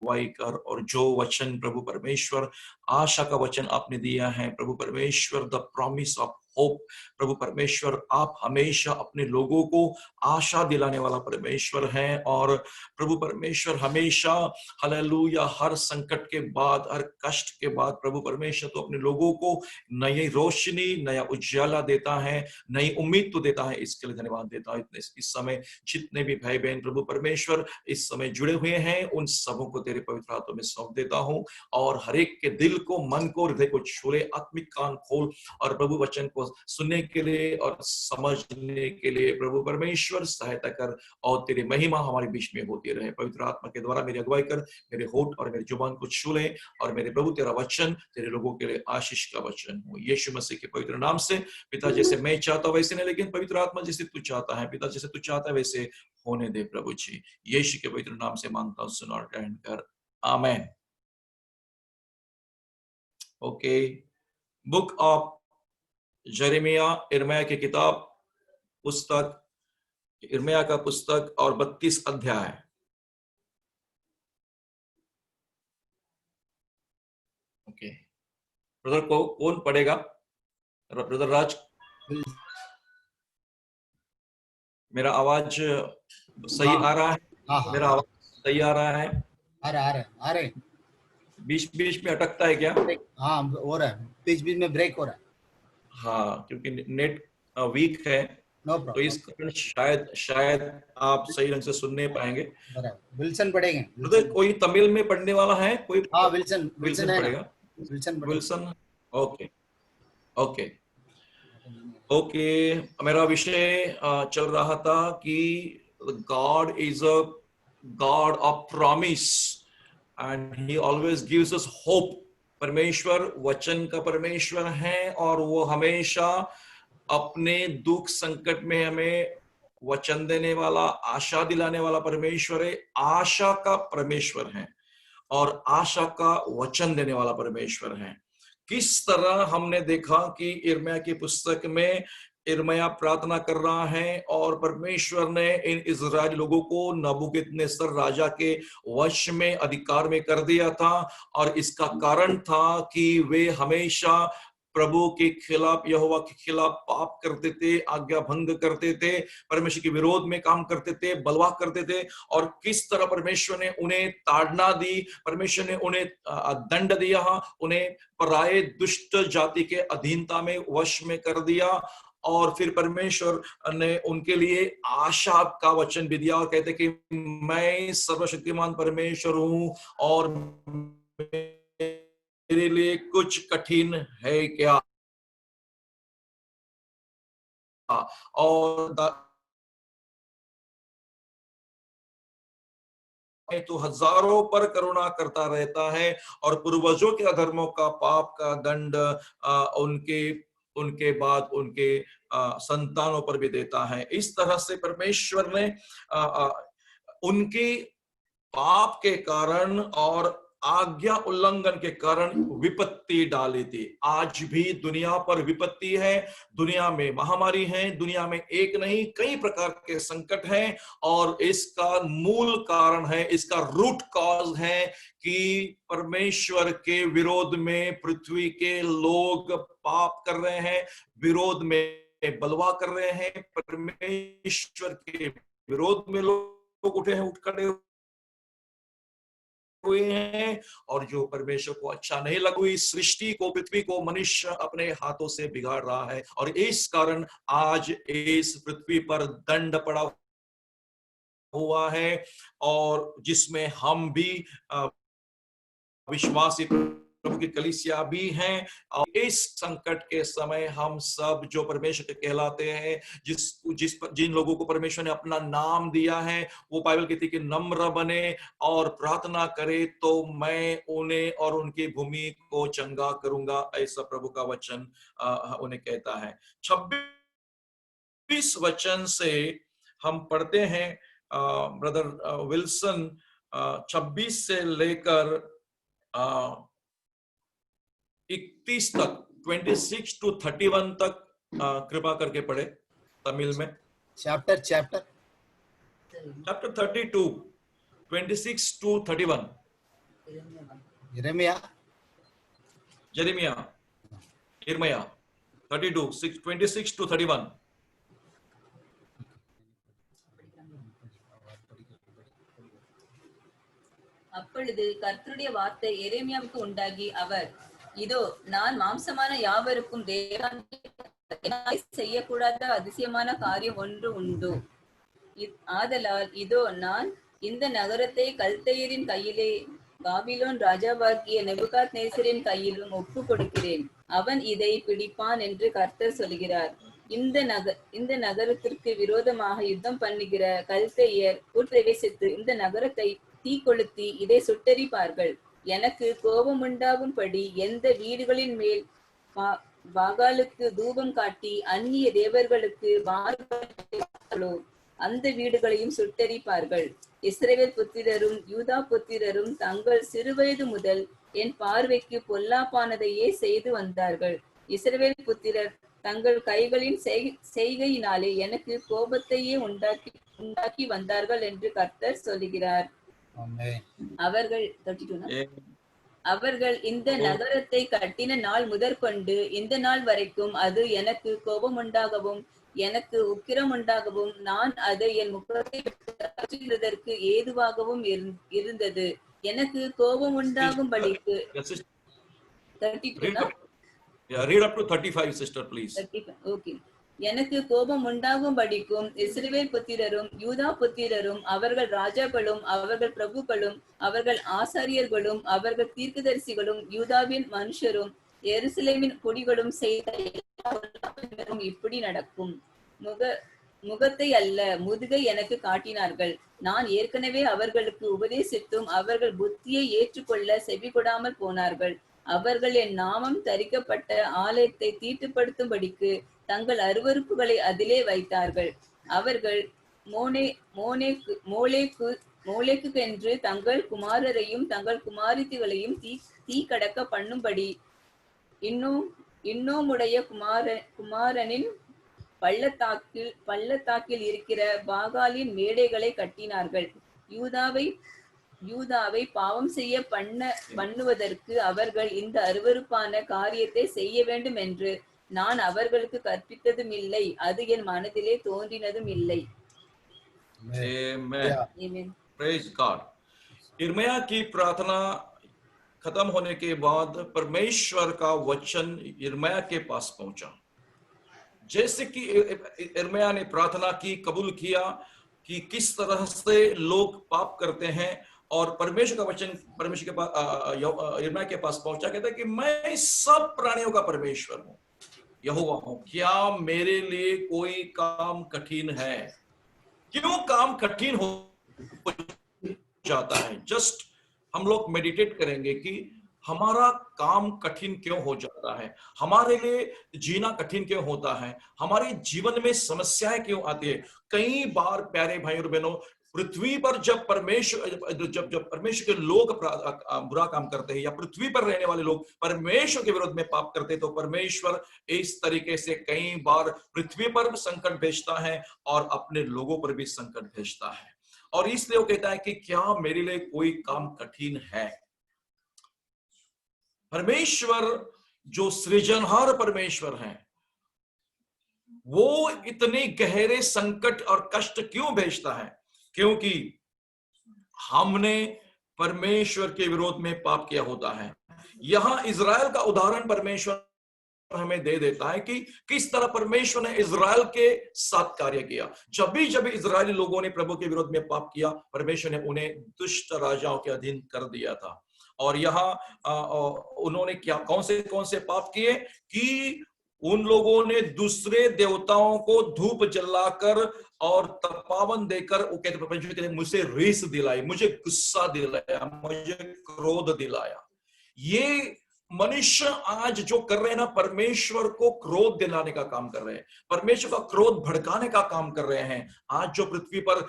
अगुवाई कर, और जो वचन प्रभु परमेश्वर आशा का वचन आपने दिया है प्रभु परमेश्वर, द प्रॉमिस ऑफ होप, प्रभु परमेश्वर आप हमेशा अपने लोगों को आशा दिलाने वाला परमेश्वर हैं, और प्रभु परमेश्वर हमेशा हालेलुया हर संकट के बाद, हर कष्ट के बाद प्रभु परमेश्वर तो अपने लोगों को नई रोशनी, नया उजाला देता है, नई उम्मीद तो देता है। इसके लिए धन्यवाद देता हूं। इस समय जितने भी भाई बहन प्रभु परमेश्वर इस समय जुड़े हुए हैं, उन सबों को तेरे पवित्र हाथों में सौंप देता हूं, और हर एक के दिल को, मन को, हृदय को छू ले, आत्मिक कान खोल, और प्रभु वचन को सुनने के लिए और समझने के लिए प्रभु परमेश्वर सहायता कर, और तेरी महिमा हमारे बीच में होती रहे। पवित्र आत्मा के द्वारा मेरी अगुवाई कर, मेरे होठ और मेरी जुबान को छू ले, और मेरे प्रभु तेरा वचन तेरे लोगों के लिए आशीष का वचन हो। यीशु मसीह के पवित्र नाम से पिता, जैसे मैं चाहता हूं वैसे नहीं, लेकिन पवित्र आत्मा जैसे तू चाहता है पिता, जैसे तू चाहता है वैसे होने दे प्रभु जी। यीशु के पवित्र नाम से मांगता हूं, सुन और ग्रहण कर, आमेन। ओके, बुक ऑफ यिर्मयाह, यिर्मयाह की किताब, पुस्तक यिर्मयाह का पुस्तक और 32 अध्याय। ओके, ब्रदर को कौन पढ़ेगा? ब्रदर राज, मेरा आवाज सही आ रहा है?
हाँ,
मेरा आवाज सही आ रहा है?
आ रहे
बीच बीच में अटकता है क्या?
हाँ, हो रहा है, बीच में ब्रेक हो रहा है।
हाँ, क्योंकि नेट वीक है,
नो
तो
प्रॉब्लम।
इस कारण शायद आप सही ढंग से सुन नहीं पाएंगे।
बराबर, विल्सन पढ़ेंगे।
ब्रदर कोई तमिल में पढ़ने वाला है? कोई?
हाँ, विल्सन
विल्सन
है ना?
पढ़ेगा?
विल्सन पढ़ेगा।
Wilson, okay okay okay. मेरा विषय चल रहा था कि God is a God of promise and he always gives us hope. परमेश्वर वचन का परमेश्वर है, और वो हमेशा अपने दुख संकट में हमें वचन देने वाला, आशा दिलाने वाला परमेश्वर है, आशा का परमेश्वर है, और आशा का वचन देने वाला परमेश्वर है। किस तरह हमने देखा कि यिर्मयाह की पुस्तक में यिर्मयाह प्रार्थना कर रहा है, और परमेश्वर ने इन इज़राइली लोगों को नबूकदनेस्सर राजा के वश में, अधिकार में कर दिया था, और इसका कारण था कि वे हमेशा प्रभु के खिलाफ, यहोवा के खिलाफ पाप करते थे, आज्ञा भंग करते थे, परमेश्वर के विरोध में काम करते थे, बलवा करते थे, और किस तरह परमेश्वर ने उन्हें ताड़ना दी, परमेश्वर ने उन्हें दंड दिया, उन्हें पराये दुष्ट जाति के अधीनता में, वश में कर दिया, और फिर परमेश्वर ने उनके लिए आशा का वचन भी दिया, और कहते कि मैं सर्वशक्तिमान परमेश्वर हूं, और मेरे लिए कुछ कठिन है क्या। और तो हजारों पर करुणा करता रहता है, और पूर्वजों के अधर्मों का, पाप का दंड उनके बाद उनके संतानों पर भी देता है। इस तरह से परमेश्वर ने उनके पाप के कारण और आज्ञा उल्लंघन के कारण विपत्ति डाली थी। आज भी दुनिया पर विपत्ति है, दुनिया में महामारी है, दुनिया में एक नहीं कई प्रकार के संकट हैं, और इसका मूल कारण है, इसका रूट कॉज है कि परमेश्वर के विरोध में पृथ्वी के लोग पाप कर रहे हैं, विरोध में बलवा कर रहे हैं, परमेश्वर के विरोध में लोग उठे हैं, उठ खड़े हुए हैं, और जो परमेश्वर को अच्छा नहीं लगा हुई सृष्टि को, पृथ्वी को मनुष्य अपने हाथों से बिगाड़ रहा है, और इस कारण आज इस पृथ्वी पर दंड पड़ा हुआ है, और जिसमें हम भी विश्वासी प्रभु की कलीसिया भी हैं। और इस संकट के समय हम सब जो परमेश्वर के कहलाते हैं, जिन लोगों को परमेश्वर ने अपना नाम दिया है, वो बाइबल कहती है कि नम्र बने और प्रार्थना करे तो मैं उन्हें और उनकी भूमि को चंगा करूंगा, ऐसा प्रभु का वचन उन्हें कहता है। 26 वचन से हम पढ़ते हैं, ब्रदर विल्सन 26 से लेकर 31 तक, 26 to 31 तक कृपा करके पढ़े तमिल में।
Chapter
32, 26 to 31।
यिर्मया
Irmaya 32 26 to 31.
அப்பொழுது கர்த்தருடைய வார்த்தை எரேமியாவுக்கு உண்டாகி அவர், இதோ நான் மாம்சமான யாவருக்கும் தேவனாய் செய்யக்கூடாத அதிசயமான காரியம் ஒன்று உண்டு. ஆதலால் இதோ நான் இந்த நகரத்தை கல்தையரின் கையிலே பாபிலோன் ராஜாவாகிய நெபுகாத்நேசரின் கையிலும் ஒப்பு கொடுக்கிறேன். அவன் இதை பிடிப்பான் என்று கர்த்தர் சொல்கிறார். இந்த நகரத்திற்கு விரோதமாக யுத்தம் பண்ணுகிற கல்தையர் உட்பிரவேசித்து இந்த நகரத்தை தீ கொளுத்தி இதை சுட்டெரிப்பார்கள். எனக்கு கோபம் உண்டாகும்படி எந்த வீடுகளின் மேல் பாகாலுக்கு தூபம் காட்டி அந்நிய தேவர்களுக்கு அந்த வீடுகளையும் சுட்டெரிப்பார்கள். இஸ்ரவேல் புத்திரரும் யூதா புத்திரரும் தங்கள் சிறுவயது முதல் என் பார்வைக்கு பொல்லாப்பானதையே செய்து வந்தார்கள். இஸ்ரவேல் புத்திரர் தங்கள் கைகளின் செய்கையினாலே எனக்கு கோபத்தையே உண்டாக்கி வந்தார்கள் என்று கர்த்தர் சொல்லுகிறார். அவர்கள் இந்த நகரத்தை கட்டின நாள் முதற்கொண்டு இந்த நாள் வரைக்கும் அது எனக்கு கோபம் உண்டாகவும் எனக்கு உக்கிரம் உண்டாகவும் நான் அதை என் முகத்தை அகற்றுகிறதற்கு ஏதுவாகவும் இருந்தது. எனக்கு கோபம் உண்டாகும்படிக்கு
Read up to 35, sister, please.
Okay. எனக்கு கோபம் உண்டாகும்படிக்கும் இஸ்ரவேல் புத்திரரும் யூதா புத்திரரும் அவர்கள் ராஜாக்களும் அவர்கள் பிரபுக்களும் அவர்கள் ஆசாரியர்களும் அவர்கள் தீர்க்கதரிசிகளும் யூதாவின் மனுஷரும் எருசலேமின் குடிகளும் செய்த இப்படி நடக்கும். முகத்தை அல்ல முதுகை எனக்கு காட்டினார்கள். நான் ஏற்கனவே அவர்களுக்கு உபதேசித்தும் அவர்கள் புத்தியை ஏற்றுக்கொள்ள செவி கொடாமல் போனார்கள். அவர்கள் என் நாமம் தரிக்கப்பட்ட ஆலயத்தை தீட்டுப்படுத்தும்படிக்கு தங்கள் அருவருப்புகளை அதிலே வைத்தார்கள். அவர்கள் மோலேக்கு என்று தங்கள் குமாரரையும் தங்கள் குமாரத்திகளையும் தீ கடக்க பண்ணும்படி இன்னோமுடைய குமாரனின் பள்ளத்தாக்கில் இருக்கிற பாகாலின் மேடைகளை கட்டினார்கள். யூதாவை பாவம் செய்ய பண்ணுவதற்கு அவர்கள் இந்த அருவருப்பான காரியத்தை செய்ய வேண்டும் என்று நான் அவர்களுக்கு கற்பித்ததும் இல்லை, அது என் மனதிலே தோன்றினதும் இல்லை.
Praise God. यिर्मयाह की प्रार्थना खत्म होने के बाद परमेश्वर का वचन यिर्मयाह के पास पहुंचा. जैसे कि यिर्मयाह ने प्रार्थना की, कबूल किया कि किस तरह से लोग पाप करते हैं, और परमेश्वर का वचन परमेश्वर के पास यिर्मयाह के पास पहुंचा. कहता है कि मैं सब प्राणियों का परमेश्वर हूं, यहोवा हूं. क्या मेरे लिए कोई काम कठिन है? क्यों काम कठिन हो जाता है? जस्ट हम लोग मेडिटेट करेंगे कि हमारा काम कठिन क्यों हो जाता है, हमारे लिए जीना कठिन क्यों होता है, हमारे जीवन में समस्याएं क्यों आती है. कई बार प्यारे भाई और बहनों, पृथ्वी पर जब परमेश्वर के लोग बुरा काम करते हैं या पृथ्वी पर रहने वाले लोग परमेश्वर के विरोध में पाप करते हैं, तो परमेश्वर इस तरीके से कई बार पृथ्वी पर संकट भेजता है और अपने लोगों पर भी संकट भेजता है. और इसलिए वो कहता है कि क्या मेरे लिए कोई काम कठिन है. परमेश्वर जो सृजनहार परमेश्वर है, वो इतने गहरे संकट और कष्ट क्यों भेजता है? क्योंकि हमने परमेश्वर के विरोध में पाप किया होता है. यहां इज़राइल का उदाहरण परमेश्वर हमें दे देता है कि किस तरह परमेश्वर ने इज़राइल के साथ कार्य किया. जब भी इज़राइली लोगों ने प्रभु के विरोध में पाप किया, परमेश्वर ने उन्हें दुष्ट राजाओं के अधीन कर दिया था. और यहाँ उन्होंने क्या कौन से पाप किए कि उन लोगों ने दूसरे देवताओं को धूप जलाकर और तपावन देकर, वो कहते परमेश्वर ने मुझे रीस दिलाई, मुझे गुस्सा दिलाया, मुझे क्रोध दिलाया. ये मनुष्य आज जो कर रहे हैं ना, परमेश्वर को क्रोध दिलाने का काम कर रहे हैं, परमेश्वर का क्रोध भड़काने का काम कर रहे हैं. आज जो पृथ्वी पर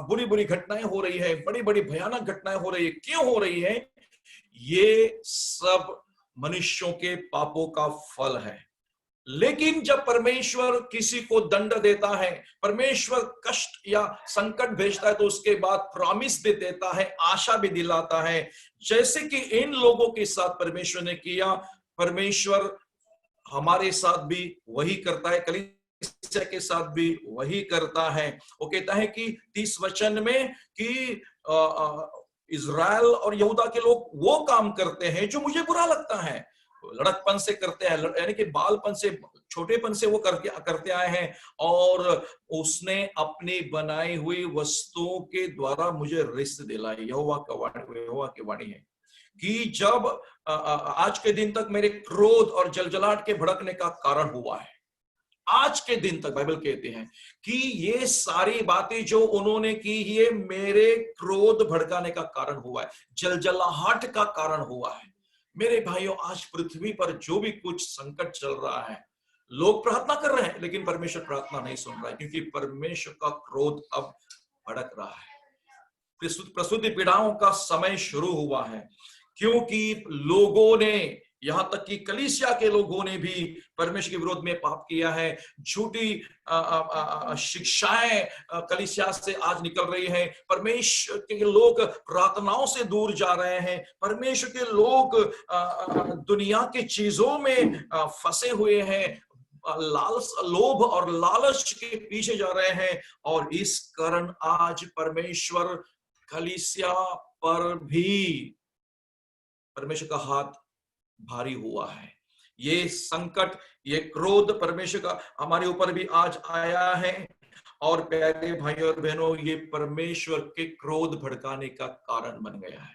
बुरी बुरी घटनाएं हो रही है, बड़ी बड़ी भयानक घटनाएं हो रही है, क्यों हो रही है? ये सब मनुष्यों के पापों का फल है. लेकिन जब परमेश्वर किसी को दंड देता है, परमेश्वर कष्ट या संकट भेजता है, तो उसके बाद प्रॉमिस भी देता है, आशा भी दिलाता है। जैसे कि इन लोगों के साथ परमेश्वर ने किया, परमेश्वर हमारे साथ भी वही करता है, कलीसिया के साथ भी वही करता है। वो कहता है कि 30 वचन में कि इज़राइल और यहूदा के लोग वो काम करते हैं जो मुझे बुरा लगता है। लड़कपन से करते हैं, यानी कि बालपन से, छोटेपन से वो करते आए हैं, और उसने अपनी बनाई हुई वस्तुओं के द्वारा मुझे रिश्त दिलाई। यहोवा की वाणी है कि जब आज के दिन तक मेरे क्रोध और जलजलाहट के भड़कने का कारण हुआ है। आज के दिन तक बाइबल कहते हैं कि ये सारी बातें जो उन्होंने की, ये मेरे क्रोध भड़काने का कारण हुआ है, जलजलाहट का कारण हुआ है। मेरे भाइयों, आज पृथ्वी पर जो भी कुछ संकट चल रहा है, लोग प्रार्थना कर रहे हैं लेकिन परमेश्वर प्रार्थना नहीं सुन रहा है, क्योंकि परमेश्वर का क्रोध अब भड़क रहा है। प्रसूति पीड़ाओं का समय शुरू हुआ है, क्योंकि लोगों ने, यहां तक कि कलीसिया के लोगों ने भी परमेश्वर के विरोध में पाप किया है। झूठी शिक्षाएं कलीसिया से आज निकल रही हैं। परमेश्वर के लोग प्रार्थनाओं से दूर जा रहे हैं। परमेश्वर के लोग दुनिया की चीजों में फंसे हुए हैं, लोभ और लालच के पीछे जा रहे हैं, और इस कारण आज परमेश्वर कलीसिया पर भी, परमेश्वर का हाथ भारी हुआ है। ये संकट, ये क्रोध परमेश्वर का हमारे ऊपर भी आज आया है। और प्यारे भाइयों और बहनों, ये परमेश्वर के क्रोध भड़काने का कारण बन गया है।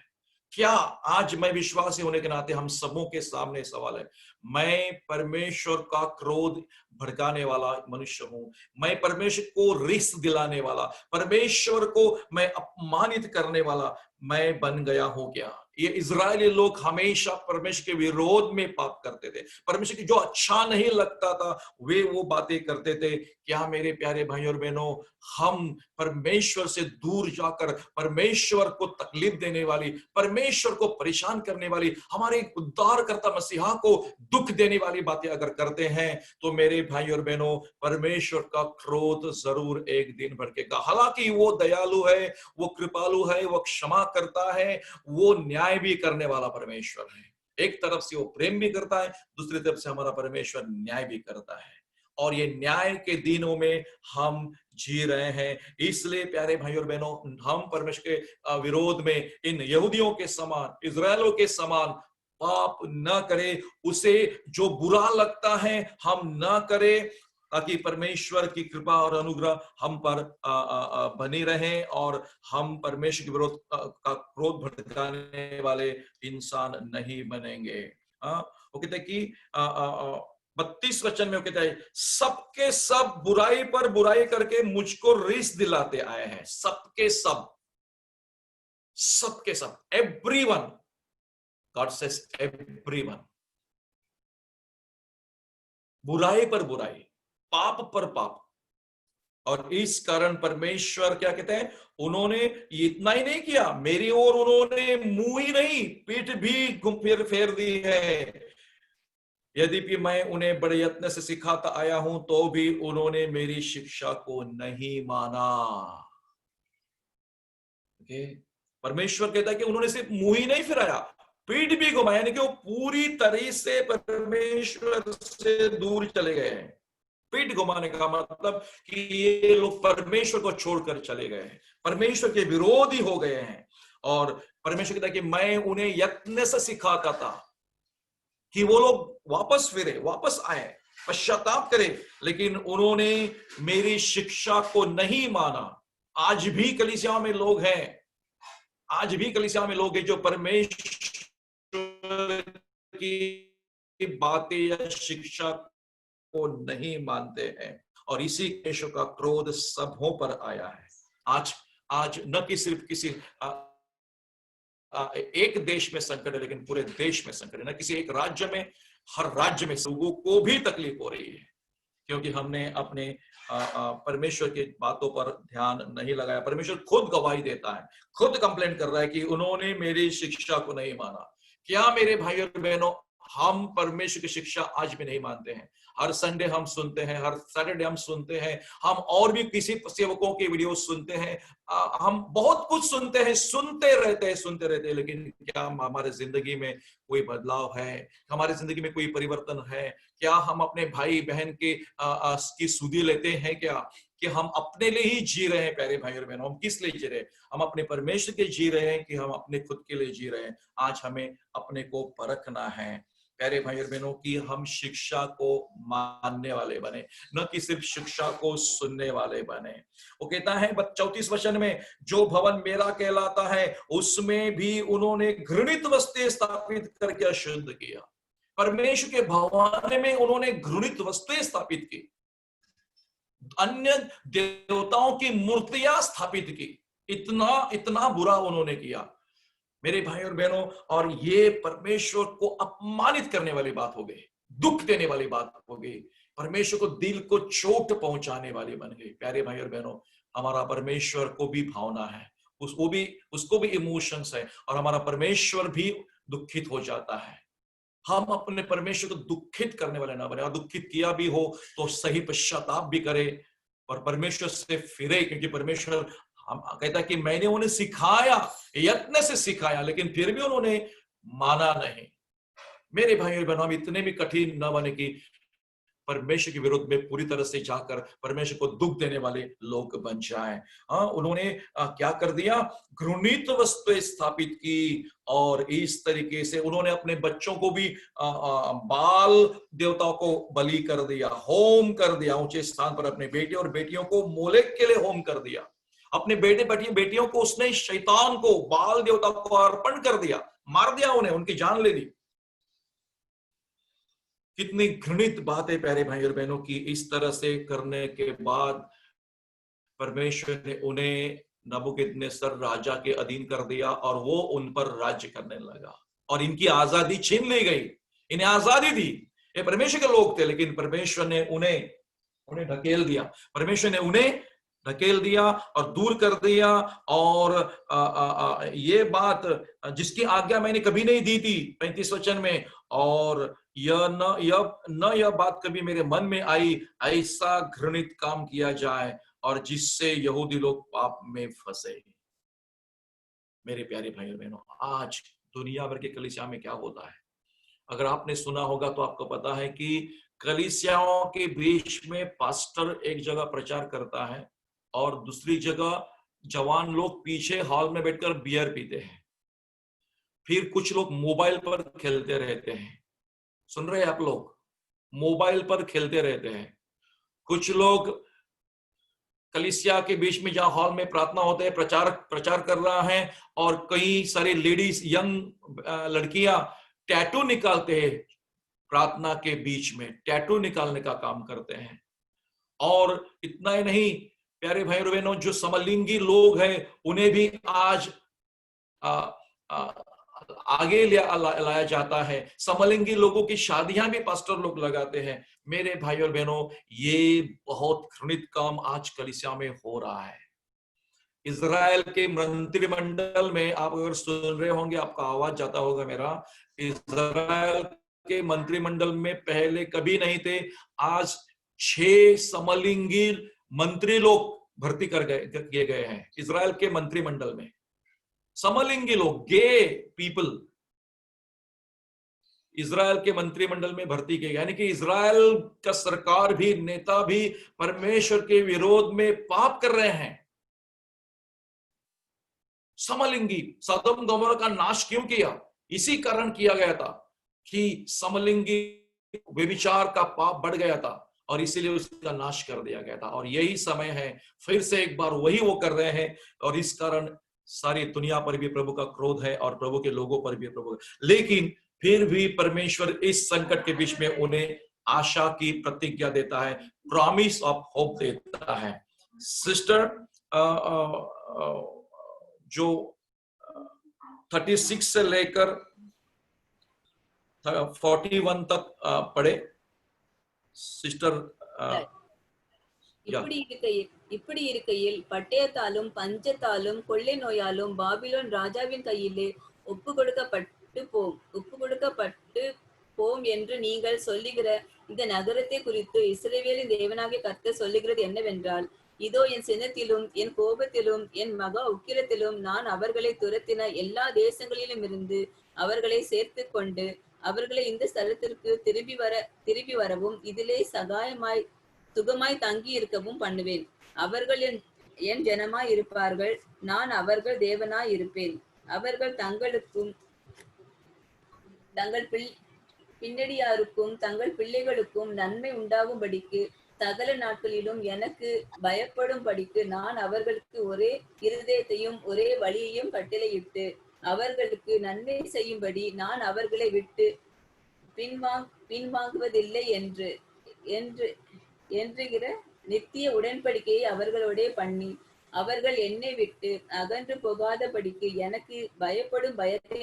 क्या आज मैं विश्वासी होने के नाते हम सबों के सामने सवाल है, मैं परमेश्वर का क्रोध भड़काने वाला मनुष्य हूं? मैं परमेश्वर को रिश्त दिलाने वाला, परमेश्वर को मैं अपमानित करने वाला मैं बन गया हूं क्या? ये इजरायली लोग हमेशा परमेश्वर के विरोध में पाप करते थे। परमेश्वर की जो अच्छा नहीं लगता था वे वो बातें करते थे। क्या मेरे प्यारे भाइयों और बहनों, हम परमेश्वर से दूर जाकर परमेश्वर को तकलीफ देने वाली, परमेश्वर को परेशान करने वाली, हमारे उद्धारकर्ता मसीहा को दुख देने वाली बातें अगर करते हैं, तो मेरे भाइयों और बहनों, परमेश्वर का क्रोध जरूर एक दिन भड़केगा। हालांकि वो दयालु है, वो कृपालु है, वो क्षमा करता है, वो न्याय भी करने वाला परमेश्वर है। एक तरफ से वो प्रेम भी करता है, दूसरी तरफ से हमारा परमेश्वर न्याय भी करता है, और ये न्याय के दिनों में हम जी रहे हैं। इसलिए प्यारे भाइयों और बहनों, हम परमेश्वर के विरोध में इन यहूदियों के समान, इजरायलों के समान पाप न करें। उसे जो बुरा लगता है हम न करें, ताकि परमेश्वर की कृपा और अनुग्रह हम पर बनी रहे, और हम परमेश्वर के विरोध का क्रोध भड़काने वाले इंसान नहीं बनेंगे। वो कहते हैं कि 32 वचन में वो कहता है, सबके सब बुराई पर बुराई करके मुझको रिस दिलाते आए हैं। सबके सब, सबके सब, एवरीवन, गॉड सेज एवरीवन। बुराई पर बुराई, पाप पर पाप, और इस कारण परमेश्वर क्या कहते हैं, उन्होंने इतना ही नहीं किया, मेरी ओर उन्होंने मुंह ही नहीं, पीठ भी फेर दी है। यद्यपि मैं उन्हें बड़े यत्न से सिखाता आया हूं, तो भी उन्होंने मेरी शिक्षा को नहीं माना। परमेश्वर कहता है कि उन्होंने सिर्फ मुंह ही नहीं फिराया, पीठ भी घुमाया, यानी कि वो पूरी तरह से परमेश्वर से दूर चले गए हैं। पीठ घुमाने का मतलब कि ये लोग परमेश्वर को छोड़कर चले गए हैं, परमेश्वर के विरोधी हो गए हैं। और परमेश्वर कहता है कि मैं उन्हें यत्न से सिखाता था कि वो लोग वापस फिरे, वापस आए, पश्चाताप करें, लेकिन उन्होंने मेरी शिक्षा को नहीं माना। आज भी कलीसिया में लोग हैं, आज भी कलीसिया में लोग हैं जो परमेश्वर की बातें या शिक्षा को नहीं मानते हैं, और इसी परमेश्वर का क्रोध सबों पर आया है। आज न कि सिर्फ किसी एक देश में संकट है, लेकिन पूरे देश में संकट है। न किसी एक राज्य में, हर राज्य में लोगों को भी तकलीफ हो रही है, क्योंकि हमने अपने परमेश्वर की बातों पर ध्यान नहीं लगाया। परमेश्वर खुद गवाही देता है, खुद कंप्लेंट कर रहा है कि उन्होंने मेरी शिक्षा को नहीं माना। क्या मेरे भाइयों और बहनों, हम परमेश्वर की शिक्षा आज भी नहीं मानते हैं? हर संडे हम सुनते हैं, हर सैटरडे हम सुनते हैं, हम और भी किसी सेवकों की वीडियो सुनते हैं, हम बहुत कुछ सुनते हैं, सुनते रहते हैं, लेकिन क्या हमारे जिंदगी में कोई बदलाव है? हमारी जिंदगी में कोई परिवर्तन है क्या? हम अपने भाई बहन के की सुधि लेते हैं क्या? कि हम अपने लिए ही जी रहे हैं? प्यारे भाई और बहनों, हम किस लिए जी रहे हैं? हम अपने परमेश्वर के जी रहे हैं कि हम अपने खुद के लिए जी रहे हैं? आज हमें अपने को परखना है प्यारे भाई और बहनों, कि हम शिक्षा को मानने वाले बने, न कि सिर्फ शिक्षा को सुनने वाले बने। वो कहता है 34 वचन में, जो भवन मेरा कहलाता है उसमें भी उन्होंने घृणित वस्तुएं स्थापित करके अशुद्ध किया। परमेश्वर के भवन में उन्होंने घृणित वस्तुएं स्थापित की, अन्य देवताओं की मूर्तियां स्थापित की, इतना बुरा उन्होंने किया मेरे भाई और बहनों। और ये परमेश्वर को अपमानित करने वाली बात हो गई, दुख देने वाली बात हो गई, परमेश्वर को दिल को चोट पहुंचाने वाली बन गई। प्यारे भाई और बहनों, हमारा परमेश्वर को भी भावना है, उसको भी इमोशंस है, और हमारा परमेश्वर भी दुखित हो जाता है। हम अपने परमेश्वर को दुखित करने वाले ना बने, और दुखित किया भी हो तो सही पश्चाताप भी करे और परमेश्वर से फिरे, क्योंकि परमेश्वर हम कहता है कि मैंने उन्हें सिखाया, यत्न से सिखाया, लेकिन फिर भी उन्होंने माना नहीं। मेरे भाई और बहनों, हम इतने भी कठिन न बने कि परमेश्वर के विरुद्ध में पूरी तरह से जाकर परमेश्वर को दुख देने वाले लोग बन जाएं। उन्होंने क्या कर दिया? घृणित वस्तुएं स्थापित की, और इस तरीके से उन्होंने अपने बच्चों को भी बाल देवताओं को बलि कर दिया, होम कर दिया ऊंचे स्थान पर। अपने बेटे और बेटियों को मोलेक के लिए होम कर दिया, अपने बेटे बेटियों को उसने शैतान को, बाल देवता को अर्पण कर दिया, मार दिया उन्हें, उनकी जान ले ली। कितनी घृणित बात है प्यारे भाई और बहनों की। इस तरह से करने के बाद परमेश्वर ने उन्हें नबूकदनेस्सर राजा के अधीन कर दिया, और वो उन पर राज्य करने लगा, और इनकी आजादी छीन ली गई। इन्हें आजादी दी, ये परमेश्वर के लोग थे, लेकिन परमेश्वर ने उन्हें ढकेल दिया, परमेश्वर ने उन्हें ढकेल दिया और दूर कर दिया। और ये बात, जिसकी आज्ञा मैंने कभी नहीं दी थी, 35 वचन में, और यह बात कभी मेरे मन में आई, ऐसा घृणित काम किया जाए और जिससे यहूदी लोग पाप में फंसे। मेरे प्यारे भाई और बहनों, आज दुनिया भर के कलीसिया में क्या होता है? अगर आपने सुना होगा तो आपको पता है कि कलीसियाओं के बीच में पास्टर एक जगह प्रचार करता है और दूसरी जगह जवान लोग पीछे हॉल में बैठकर बियर पीते हैं। फिर कुछ लोग मोबाइल पर खेलते रहते हैं। सुन रहे हैं आप लोग? मोबाइल पर खेलते रहते हैं। कुछ लोग कलीसिया के बीच में, जहां हॉल में प्रार्थना होते हैं, प्रचार कर रहा है, और कई सारी लेडीज, यंग लड़कियां टैटू निकालते हैं प्रार्थना के बीच में, टैटू निकालने का काम करते हैं। और इतना ही नहीं प्यारे भाई और बहनों, जो समलिंगी लोग हैं उन्हें भी आज आगे लाया जाता है। समलिंगी लोगों की शादियां भी पास्टर लोग लगाते हैं। मेरे भाई और बहनों, ये बहुत घृणित काम आज कलीसिया में हो रहा है। इजराइल के मंत्रिमंडल में, आप अगर सुन रहे होंगे, आपका आवाज जाता होगा मेरा, इजराइल के मंत्रिमंडल में पहले कभी नहीं थे, आज 6 समलिंगी मंत्री लोग भर्ती किए गए हैं इजराइल के मंत्रिमंडल में। समलिंगी लोग, गे पीपल, इजराइल के मंत्रिमंडल में भर्ती किए गए। यानी कि इजराइल का सरकार भी, नेता भी परमेश्वर के विरोध में पाप कर रहे हैं। समलिंगी, सदोम गोमोरा का नाश क्यों किया? इसी कारण किया गया था कि समलिंगी व्यभिचार का पाप बढ़ गया था, और इसीलिए उसका नाश कर दिया गया था। और यही समय है, फिर से एक बार वही वो कर रहे हैं, और इस कारण सारी दुनिया पर भी प्रभु का क्रोध है और प्रभु के लोगों पर भी प्रभु। लेकिन फिर भी परमेश्वर इस संकट के बीच में उन्हें आशा की प्रतिज्ञा देता है, प्रॉमिस ऑफ होप देता है। सिस्टर जो 36 से लेकर 41 तक पढ़े सिस्टर।
இப்படி இருக்கையில் பட்டயத்தாலும் பஞ்சத்தாலும் கொள்ளை நோயாலும் பாபிலோன் ராஜாவின் கையிலே ஒப்பு கொடுக்கப்பட்டு போம் என்று நீங்கள் சொல்லுகிற இந்த நகரத்தை குறித்து இஸ்ரவேலின் தேவனாகிய கர்த்தர் சொல்லுகிறது என்னவென்றால், இதோ என் சினத்திலும் என் கோபத்திலும் என் மகா உக்கிரத்திலும் நான் அவர்களை துரத்தின எல்லா தேசங்களிலும் இருந்து அவர்களை சேர்த்து கொண்டு அவர்களை இந்த ஸ்தலத்திற்கு திரும்பி வரவும் இதிலே சுகமாய் தங்கி இருக்கவும் பண்ணுவேன். அவர்கள் என் ஜனமாய் இருப்பார்கள், நான் அவர்கள் தேவனாய் இருப்பேன். அவர்கள் தங்களுக்கும் தங்கள் பின்னடியாருக்கும் தங்கள் பிள்ளைகளுக்கும் நன்மை உண்டாகும்படிக்கு சகல நாட்களிலும் எனக்கு பயப்படும்படிக்கு நான் அவர்களுக்கு ஒரே இருதயத்தையும் ஒரே வழியையும் கட்டளையிட்டு அவர்களுக்கு நன்மை செய்யும்படி நான் அவர்களை விட்டு பின்வாங்குவதில்லை என்றுகிற நித்திய உடன்படிக்கையை அவர்களோடே பண்ணி அவர்கள் என்னை விட்டு அகன்று போகாதபடிக்கு எனக்கு பயப்படும் பயத்தை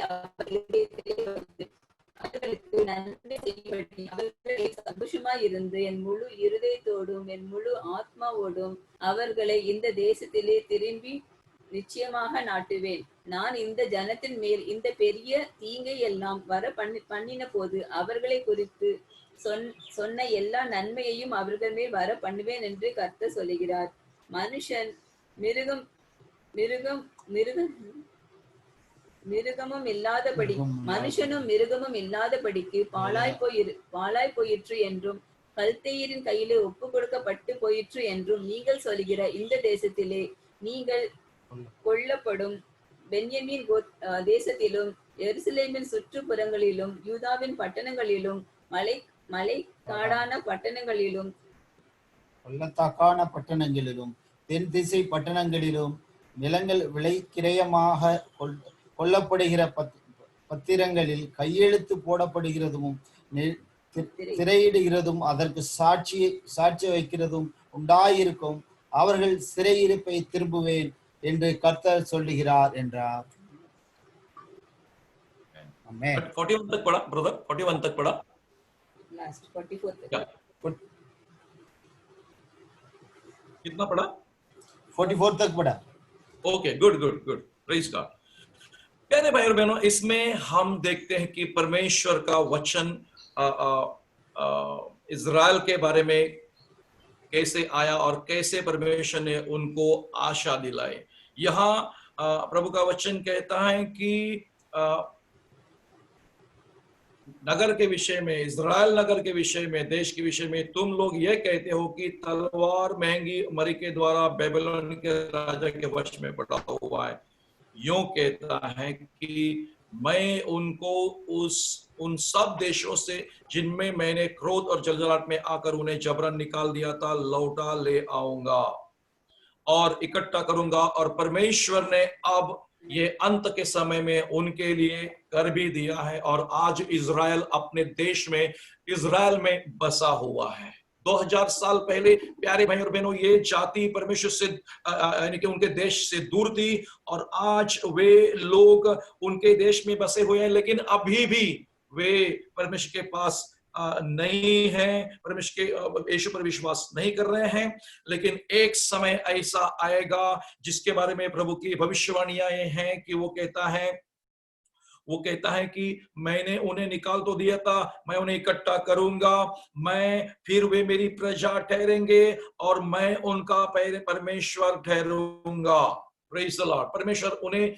அவர்களுக்கு நன்மை செய்யும்படி அவர்களை சந்தோஷமாய் இருந்து என் முழு இருதயத்தோடும் என் முழு ஆத்மாவோடும் அவர்களை இந்த தேசத்திலே திரும்பி நிச்சயமாக நாட்டுவேன். நான் இந்த ஜனத்தின் மேல் இந்த பெரிய தீங்கை எல்லாம் வர பண்ணின போது அவர்களை குறித்து சொன்ன எல்லா நன்மையையும் அவர்கள் மேல் வர பண்ணுவேன் என்று கர்த்தர் சொல்லுகிறார். மிருகமும் இல்லாதபடி மனுஷனும் மிருகமும் இல்லாதபடிக்கு பாழாய் போயிற்று என்றும் கல்தேயரின் கையிலே ஒப்பு கொடுக்கப்பட்டு போயிற்று என்றும் நீங்கள் சொல்லுகிற இந்த தேசத்திலே நீங்கள் கொல்லப்படும் பென்யமீன் தேசத்திலும் எருசலேமின் சுற்றுப்புறங்களிலும் யூதாவின் பட்டணங்களிலும் மலை காடான பட்டணங்களிலும்
பள்ளத்தாக்கான பட்டணங்களிலும் தென் திசை பட்டணங்களிலும் நிலங்கள் விலைக்கிரயமாக கொல்லப்படுகிற பத்திரங்களில் கையெழுத்து போடப்படுகிறதும் திரையிடுகிறதும் அதற்கு சாட்சி வைக்கிறதும் உண்டாயிருக்கும். அவர்கள் சிறையிருப்பை திரும்புவேன் என்று கர்த்தர் சொல்லுகிறார் என்றார்.
But 41 तक पढ़ा brother, 41 तक पढ़ा.
Last 44 तक.
Yeah. कितना पढ़ा?
44 तक पढ़ा.
Okay, good. Praise God. प्यारे भाई और बहनों, इसमें हम देखते हैं कि परमेश्वर का वचन इज़राइल के बारे में कैसे आया और कैसे परमेश्वर ने उनको आशा दिलाई। यहाँ प्रभु का वचन कहता है कि नगर के विषय में, इज़राइल नगर के विषय में, देश के विषय में तुम लोग ये कहते हो कि तलवार महंगी मरी के द्वारा बेबीलोन के राजा के वश में पड़ा हुआ है। यूं कहता है कि मैं उनको उन सब देशों से जिनमें मैंने क्रोध और जलजलाहट में आकर उन्हें जबरन निकाल दिया था लौटा ले आऊंगा और इकट्ठा करूंगा। और परमेश्वर ने अब ये अंत के समय में उनके लिए कर भी दिया है और आज इज़राइल अपने देश में इज़राइल में बसा हुआ है। 2000 साल पहले प्यारे भाई और बहनों ये जाति परमेश्वर से यानी कि उनके देश से दूर थी और आज वे लोग उनके देश में बसे हुए हैं, लेकिन अभी भी वे परमेश्वर के पास नहीं है, परमेश्वर के यीशु पर विश्वास नहीं कर रहे हैं। लेकिन एक समय ऐसा आएगा जिसके बारे में प्रभु की भविष्यवाणियां हैं कि वो कहता है कि मैंने उन्हें निकाल तो दिया था, मैं उन्हें इकट्ठा करूंगा, फिर वे मेरी प्रजा ठहरेंगे और मैं उनका परमेश्वर ठहरूंगा। Praise the Lord. परमेश्वर उन्हें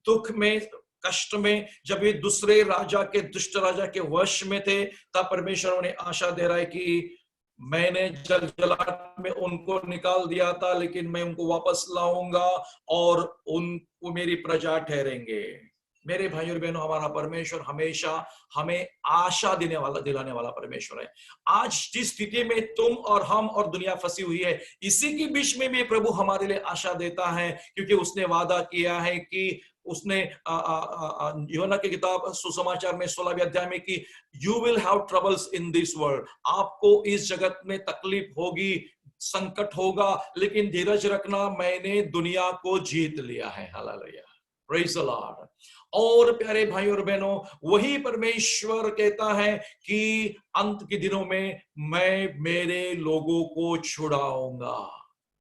दुख में, कष्ट में, जब ये दूसरे राजा के, दुष्ट राजा के वश में थे, तब परमेश्वर उन्हें आशा दे रहा है कि मैंने जलजलाहट में उनको निकाल दिया था, लेकिन मैं उनको वापस लाऊंगा और उनको मेरी प्रजा ठहरेंगे। मेरे भाइयों और बहनों, हमारा परमेश्वर हमेशा हमें आशा दिलाने वाला परमेश्वर है। आज जिस स्थिति में तुम और हम और दुनिया फंसी हुई है, इसी के बीच में भी प्रभु हमारे लिए आशा देता है, क्योंकि उसने वादा किया है कि उसने यूहन्ना की किताब सुसमाचार में 16वें अध्याय में कि you will have troubles in this world, आपको इस जगत में तकलीफ होगी, संकट होगा, लेकिन धीरज रखना, मैंने दुनिया को जीत लिया है। Hallelujah, praise the Lord. और प्यारे भाई और बहनों, वही परमेश्वर कहता है कि अंत के दिनों में मैं मेरे लोगों को छुड़ाऊंगा।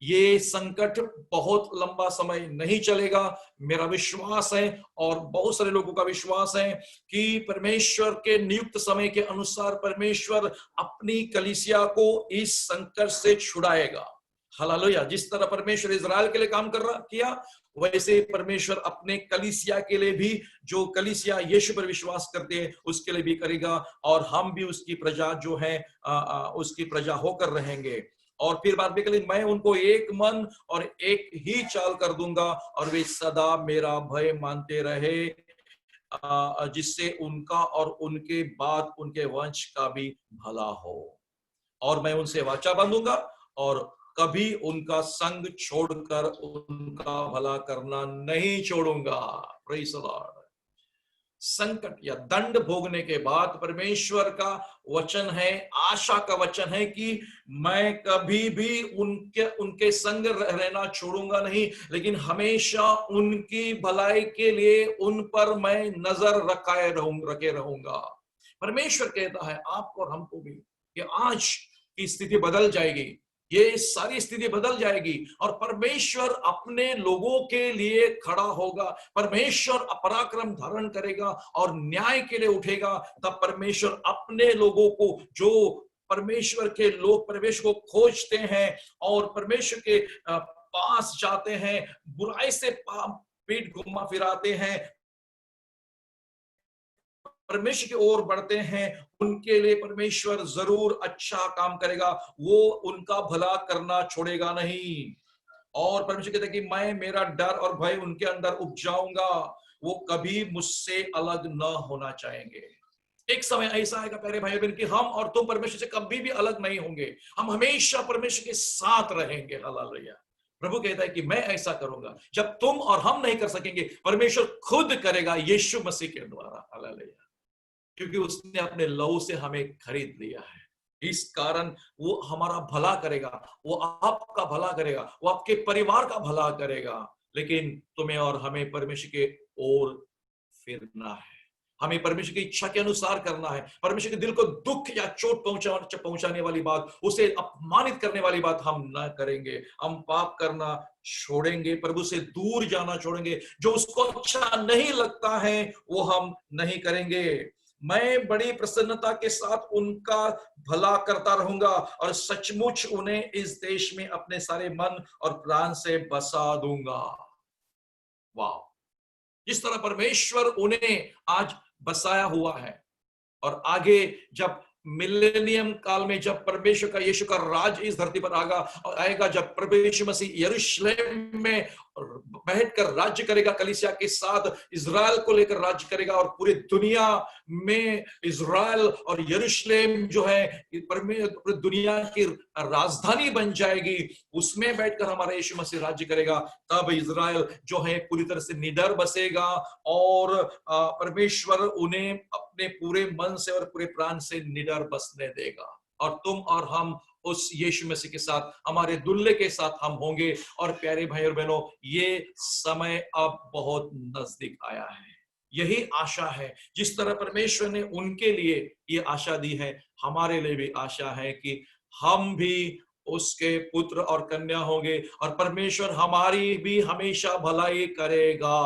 ये संकट बहुत लंबा समय नहीं चलेगा। मेरा विश्वास है और बहुत सारे लोगों का विश्वास है कि परमेश्वर के नियुक्त समय के अनुसार परमेश्वर अपनी कलीसिया को इस संकट से छुड़ाएगा। हालेलुया। जिस तरह परमेश्वर इजराइल के लिए काम किया, वैसे परमेश्वर अपने कलीसिया के लिए भी, जो कलीसिया यीशु पर विश्वास करते हैं उसके लिए भी करेगा, और हम भी उसकी प्रजा जो है उसकी प्रजा होकर रहेंगे। और फिर बाद में कल मैं उनको एक मन और एक ही चाल कर दूंगा और वे सदा मेरा भय मानते रहे, जिससे उनका और उनके बाद उनके वंश का भी भला हो। और मैं उनसे वाचा बांधूंगा और कभी उनका संग छोड़कर उनका भला करना नहीं छोड़ूंगा। Praise the Lord. संकट या दंड भोगने के बाद परमेश्वर का वचन है, आशा का वचन है कि मैं कभी भी उनके संग रहना छोड़ूंगा नहीं, लेकिन हमेशा उनकी भलाई के लिए उन पर मैं नजर रखे रहूंगा। परमेश्वर कहता है आपको और हमको भी कि आज की स्थिति बदल जाएगी, ये सारी स्थिति बदल जाएगी और परमेश्वर अपने लोगों के लिए खड़ा होगा। परमेश्वर पराक्रम धारण करेगा और न्याय के लिए उठेगा। तब परमेश्वर अपने लोगों को, जो परमेश्वर के लोग परमेश्वर को खोजते हैं और परमेश्वर के पास जाते हैं, बुराई से पीठ घुमा फिराते हैं, परमेश्वर की ओर बढ़ते हैं, उनके लिए परमेश्वर जरूर अच्छा काम करेगा। वो उनका भला करना छोड़ेगा नहीं। और परमेश्वर कहते हैं कि मैं मेरा डर और भय उनके अंदर उपजाऊंगा, वो कभी मुझसे अलग न होना चाहेंगे। एक समय ऐसा आएगा प्यारे भाई बहन कि हम और तुम परमेश्वर से कभी भी अलग नहीं होंगे, हम हमेशा परमेश्वर के साथ रहेंगे। हालेलुया। प्रभु कहता है कि मैं ऐसा करूंगा, जब तुम और हम नहीं कर सकेंगे परमेश्वर खुद करेगा यीशु मसीह के द्वारा। हालेलुया। क्योंकि उसने अपने लहू से हमें खरीद लिया है, इस कारण वो हमारा भला करेगा, वो आपका भला करेगा, वो आपके परिवार का भला करेगा। लेकिन तुम्हें और हमें परमेश्वर के ओर फिरना है, हमें परमेश्वर की इच्छा के अनुसार करना है। परमेश्वर के दिल को दुख या चोट पहुंचाने वाली बात, उसे अपमानित करने वाली बात हम न करेंगे। हम पाप करना छोड़ेंगे, प्रभु से दूर जाना छोड़ेंगे, जो उसको अच्छा नहीं लगता है वो हम नहीं करेंगे। मैं बड़ी प्रसन्नता के साथ उनका भला करता रहूंगा और सचमुच उन्हें इस देश में अपने सारे मन और प्राण से बसा दूंगा। वाह, जिस तरह परमेश्वर उन्हें आज बसाया हुआ है, और आगे जब मिलेनियम काल में जब परमेश्वर का यीशु का राज इस धरती पर आएगा, जब परमेश्वर मसीह यरूशलेम में बैठकर राज्य करेगा, कलीसिया के साथ इजराइल को लेकर राज्य करेगा, और पूरी दुनिया में इजराइल और यरूशलेम जो है पूरी दुनिया की राजधानी बन जाएगी। उसमें बैठकर हमारा यीशु मसीह राज्य करेगा। तब इजराइल जो है पूरी तरह से निडर बसेगा और परमेश्वर उन्हें अपने पूरे मन से और पूरे प्राण से निडर बसने देगा। और तुम और हम उस यीशु मसीह के साथ, हमारे दुल्हे के साथ हम होंगे। और प्यारे भाई और बहनों, ये समय अब बहुत नजदीक आया है। यही आशा है, जिस तरह परमेश्वर ने उनके लिए ये आशा दी है, हमारे लिए भी आशा है कि हम भी उसके पुत्र और कन्या होंगे और परमेश्वर हमारी भी हमेशा भलाई करेगा।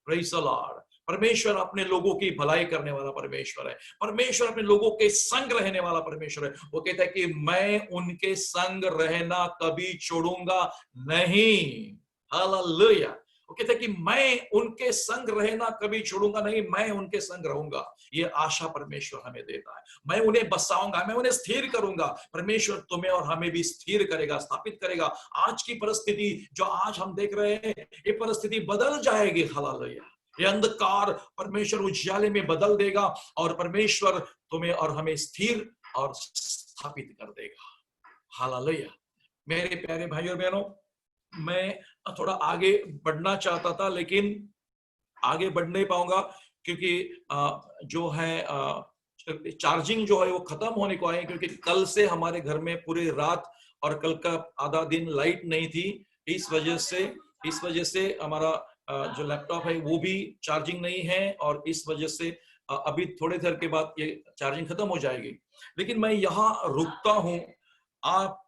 Praise the Lord. परमेश्वर अपने लोगों की भलाई करने वाला परमेश्वर है। परमेश्वर अपने लोगों के संग रहने वाला परमेश्वर है। वो कहता है कि मैं उनके संग रहना कभी छोड़ूंगा नहीं। हालेलुया। वो कहता है कि मैं उनके संग रहना कभी छोड़ूंगा नहीं, मैं उनके संग रहूंगा। ये आशा परमेश्वर हमें देता है। मैं उन्हें बसाऊंगा, मैं उन्हें स्थिर करूंगा। परमेश्वर तुम्हें और हमें भी स्थिर करेगा, स्थापित करेगा। आज की परिस्थिति जो आज हम देख रहे हैं, ये परिस्थिति बदल जाएगी। हालेलुया। ये अंधकार परमेश्वर उजाले में बदल देगा और परमेश्वर तुम्हें और हमें स्थिर और स्थापित कर देगा। हालेलुया। मेरे प्यारे भाई और बहनों, मैं थोड़ा आगे बढ़ना चाहता था, लेकिन आगे बढ़ नहीं पाऊंगा क्योंकि जो है चार्जिंग जो है वो खत्म होने को आए, क्योंकि कल से हमारे घर में पूरी रात और कल का आधा दिन लाइट नहीं थी। इस वजह से हमारा जो लैपटॉप है वो भी चार्जिंग नहीं है, और इस वजह से अभी थोड़ी देर के बाद ये चार्जिंग खत्म हो जाएगी। लेकिन मैं यहाँ रुकता हूँ। आप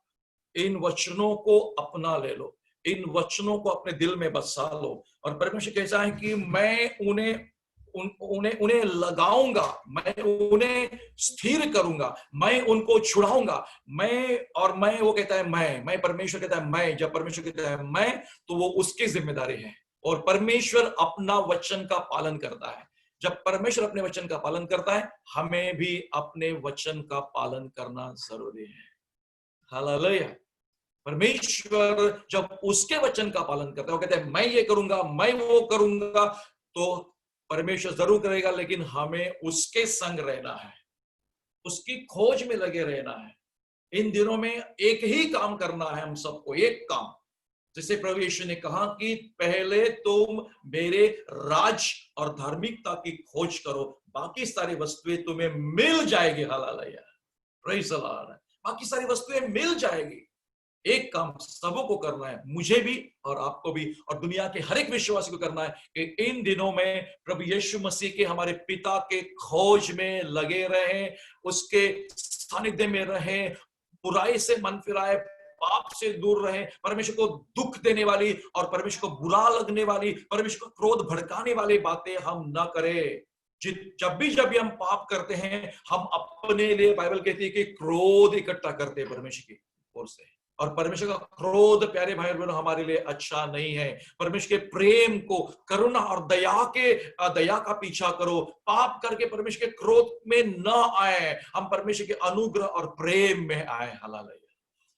इन वचनों को अपना ले लो, इन वचनों को अपने दिल में बसा लो। और परमेश्वर कहता है कि मैं उन्हें लगाऊंगा, मैं उन्हें स्थिर करूंगा, मैं उनको छुड़ाऊंगा। मैं वो कहता है मैं परमेश्वर कहता है मैं, जब परमेश्वर कहता है मैं, तो वो उसकी जिम्मेदारी है। और परमेश्वर अपना वचन का पालन करता है। जब परमेश्वर अपने वचन का पालन करता है, हमें भी अपने वचन का पालन करना जरूरी है। हालेलुया। परमेश्वर जब उसके वचन का पालन करता है, वो कहता है मैं ये करूंगा, मैं वो करूंगा, तो परमेश्वर जरूर करेगा, लेकिन हमें उसके संग रहना है, उसकी खोज में लगे रहना है। इन दिनों में एक ही काम करना है हम सबको, एक काम। जैसे प्रभु यीशु ने कहा कि पहले तुम मेरे राज और धार्मिकता की खोज करो, बाकी सारी वस्तुएं तुम्हें मिल जाएगी। Hallelujah, praise the Lord. बाकी सारी वस्तुएं मिल जाएगी। एक काम सबों को करना है, मुझे भी और आपको भी और दुनिया के हर एक विश्वासी को करना है कि इन दिनों में प्रभु यीशु मसीह के, हमारे पिता के खोज में लगे रहें, उसके सानिध्य में रहें, बुराई से मन फिराए, पाप से दूर रहें, परमेश्वर को दुख देने वाली और परमेश्वर को बुरा लगने वाली, परमेश्वर को क्रोध भड़काने वाली बातें हम ना करें। जब भी हम पाप करते हैं, हम अपने लिए, बाइबल कहती है कि क्रोध इकट्ठा करते हैं परमेश्वर की ओर से। और परमेश्वर का क्रोध, प्यारे भाई बहनों, हमारे लिए अच्छा नहीं है। परमेश्वर के प्रेम को, करुणा और दया का पीछा करो। पाप करके परमेश्वर के क्रोध में न आए, हम परमेश्वर के अनुग्रह और प्रेम में आए। हालेलुया।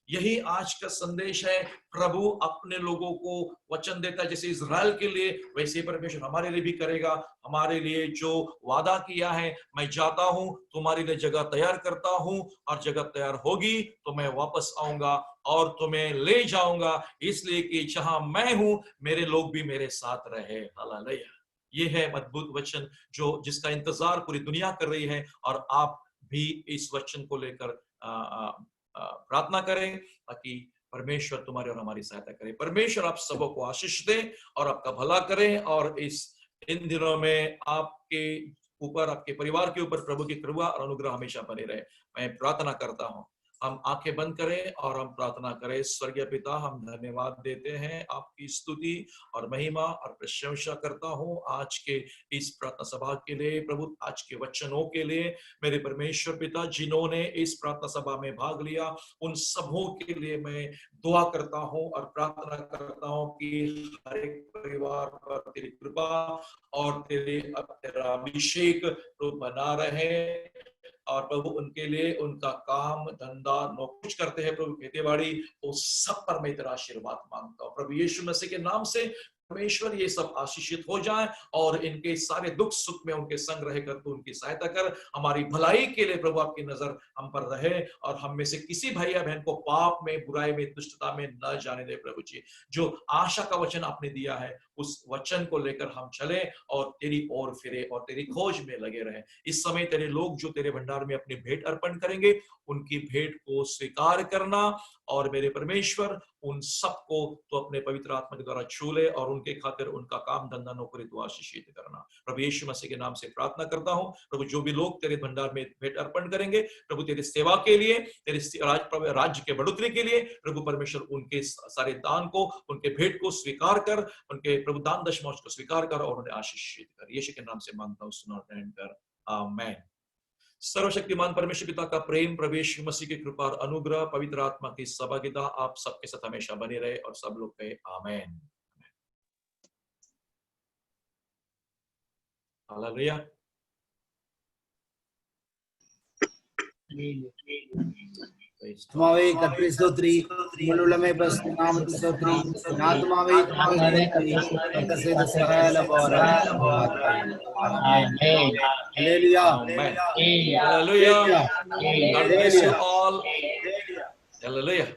यही आज का संदेश है। प्रभु अपने लोगों को वचन देता है, जैसे इज़राइल के लिए, वैसे ही परमेश्वर हमारे लिए भी करेगा। हमारे लिए जो वादा किया है, मैं जाता हूं, तुम्हारे लिए जगह तैयार करता हूं, और जगह तैयार होगी तो मैं वापस आऊंगा और तुम्हें ले जाऊंगा, इसलिए कि जहां मैं हूं, मेरे लोग भी मेरे साथ रहे। हालेलुया। ये है अद्भुत वचन जिसका इंतजार पूरी दुनिया कर रही है, और आप भी इस वचन को लेकर प्रार्थना करें, ताकि परमेश्वर तुम्हारी और हमारी सहायता करे। परमेश्वर आप सबों को आशीष दे और आपका भला करें, और इन दिनों में आपके ऊपर, आपके परिवार के ऊपर प्रभु की कृपा और अनुग्रह हमेशा बने रहे। मैं प्रार्थना करता हूं, हम आंखें बंद करें और हम प्रार्थना करें। स्वर्गीय पिता, हम धन्यवाद देते हैं, आपकी स्तुति और महिमा और प्रशंसा करता हूं आज के इस प्रार्थना सभा के लिए, प्रभु आज के वचनों के लिए। मेरे परमेश्वर पिता, जिन्होंने इस प्रार्थना सभा में भाग लिया, उन सबों के लिए मैं दुआ करता हूं और प्रार्थना करता हूं कि हर एक परिवार पर तेरी कृपा और तेरा अभिषेक तो बना रहे, और प्रभु उनके लिए, उनका काम धंधा नौकुच करते हैं प्रभु, खेती-बाड़ी, वो सब पर मैं तेरा आशीर्वाद मांगता हूँ प्रभु यीशु मसीह के नाम से। परमेश्वर ये सब आशीषित हो जाए, और इनके सारे दुख सुख में उनके संग रहकर तू उनकी सहायता कर। हमारी भलाई के लिए प्रभु आपकी नजर हम पर रहे, और हम में से किसी भाई या बहन को पाप में, बुराई में, दुष्टता में न जाने दे प्रभु जी। जो आशा का वचन आपने दिया है, उस वचन को लेकर हम चले और तेरी ओर फिरे और तेरी खोज में लगे रहे। इस समय तेरे लोग जो तेरे भंडार में अपनी भेंट अर्पण करेंगे, उनकी भेंट को स्वीकार करना, और मेरे परमेश्वर उन सबको तो अपने पवित्र आत्मा के द्वारा छू ले, और उनके खातिर उनका काम धंधा नौकरी तो आशीषित करना। प्रभु यीशु मसीह के नाम से प्रार्थना करता हूँ प्रभु, जो भी लोग तेरे भंडार में भेंट अर्पण करेंगे प्रभु, तेरी सेवा के लिए, तेरे राज्य के बढ़ोतरी के लिए, प्रभु परमेश्वर उनके सारे दान को, उनके भेंट को स्वीकार कर, उनके प्रभु दान दशमांश को स्वीकार कर और उन्हें आशीषित कर। यीशु के नाम से मांगता हूँ, सुना और ग्रहण कर, आमीन। सर्वशक्तिमान परमेश्वर पिता का प्रेम, प्रभु यीशु मसीह की कृपा और अनुग्रह, पवित्र आत्मा की सहभागिता आप सबके साथ हमेशा बनी रहे, और सब लोग कहे आमीन। हालेलुया।
ஆத்மாவே கர்த்தரை ஸ்தோத்திரி, உள்ளமே பரிசுத்த நாமத்தை ஸ்தோத்திரி. என் ஆத்மாவே கர்த்தரை ஸ்தோத்திரி, கர்த்தர் செய்த சகல உபகாரங்களும் ஆமென். ஹalleluya.
Hallelujah. God bless you all. Hallelujah.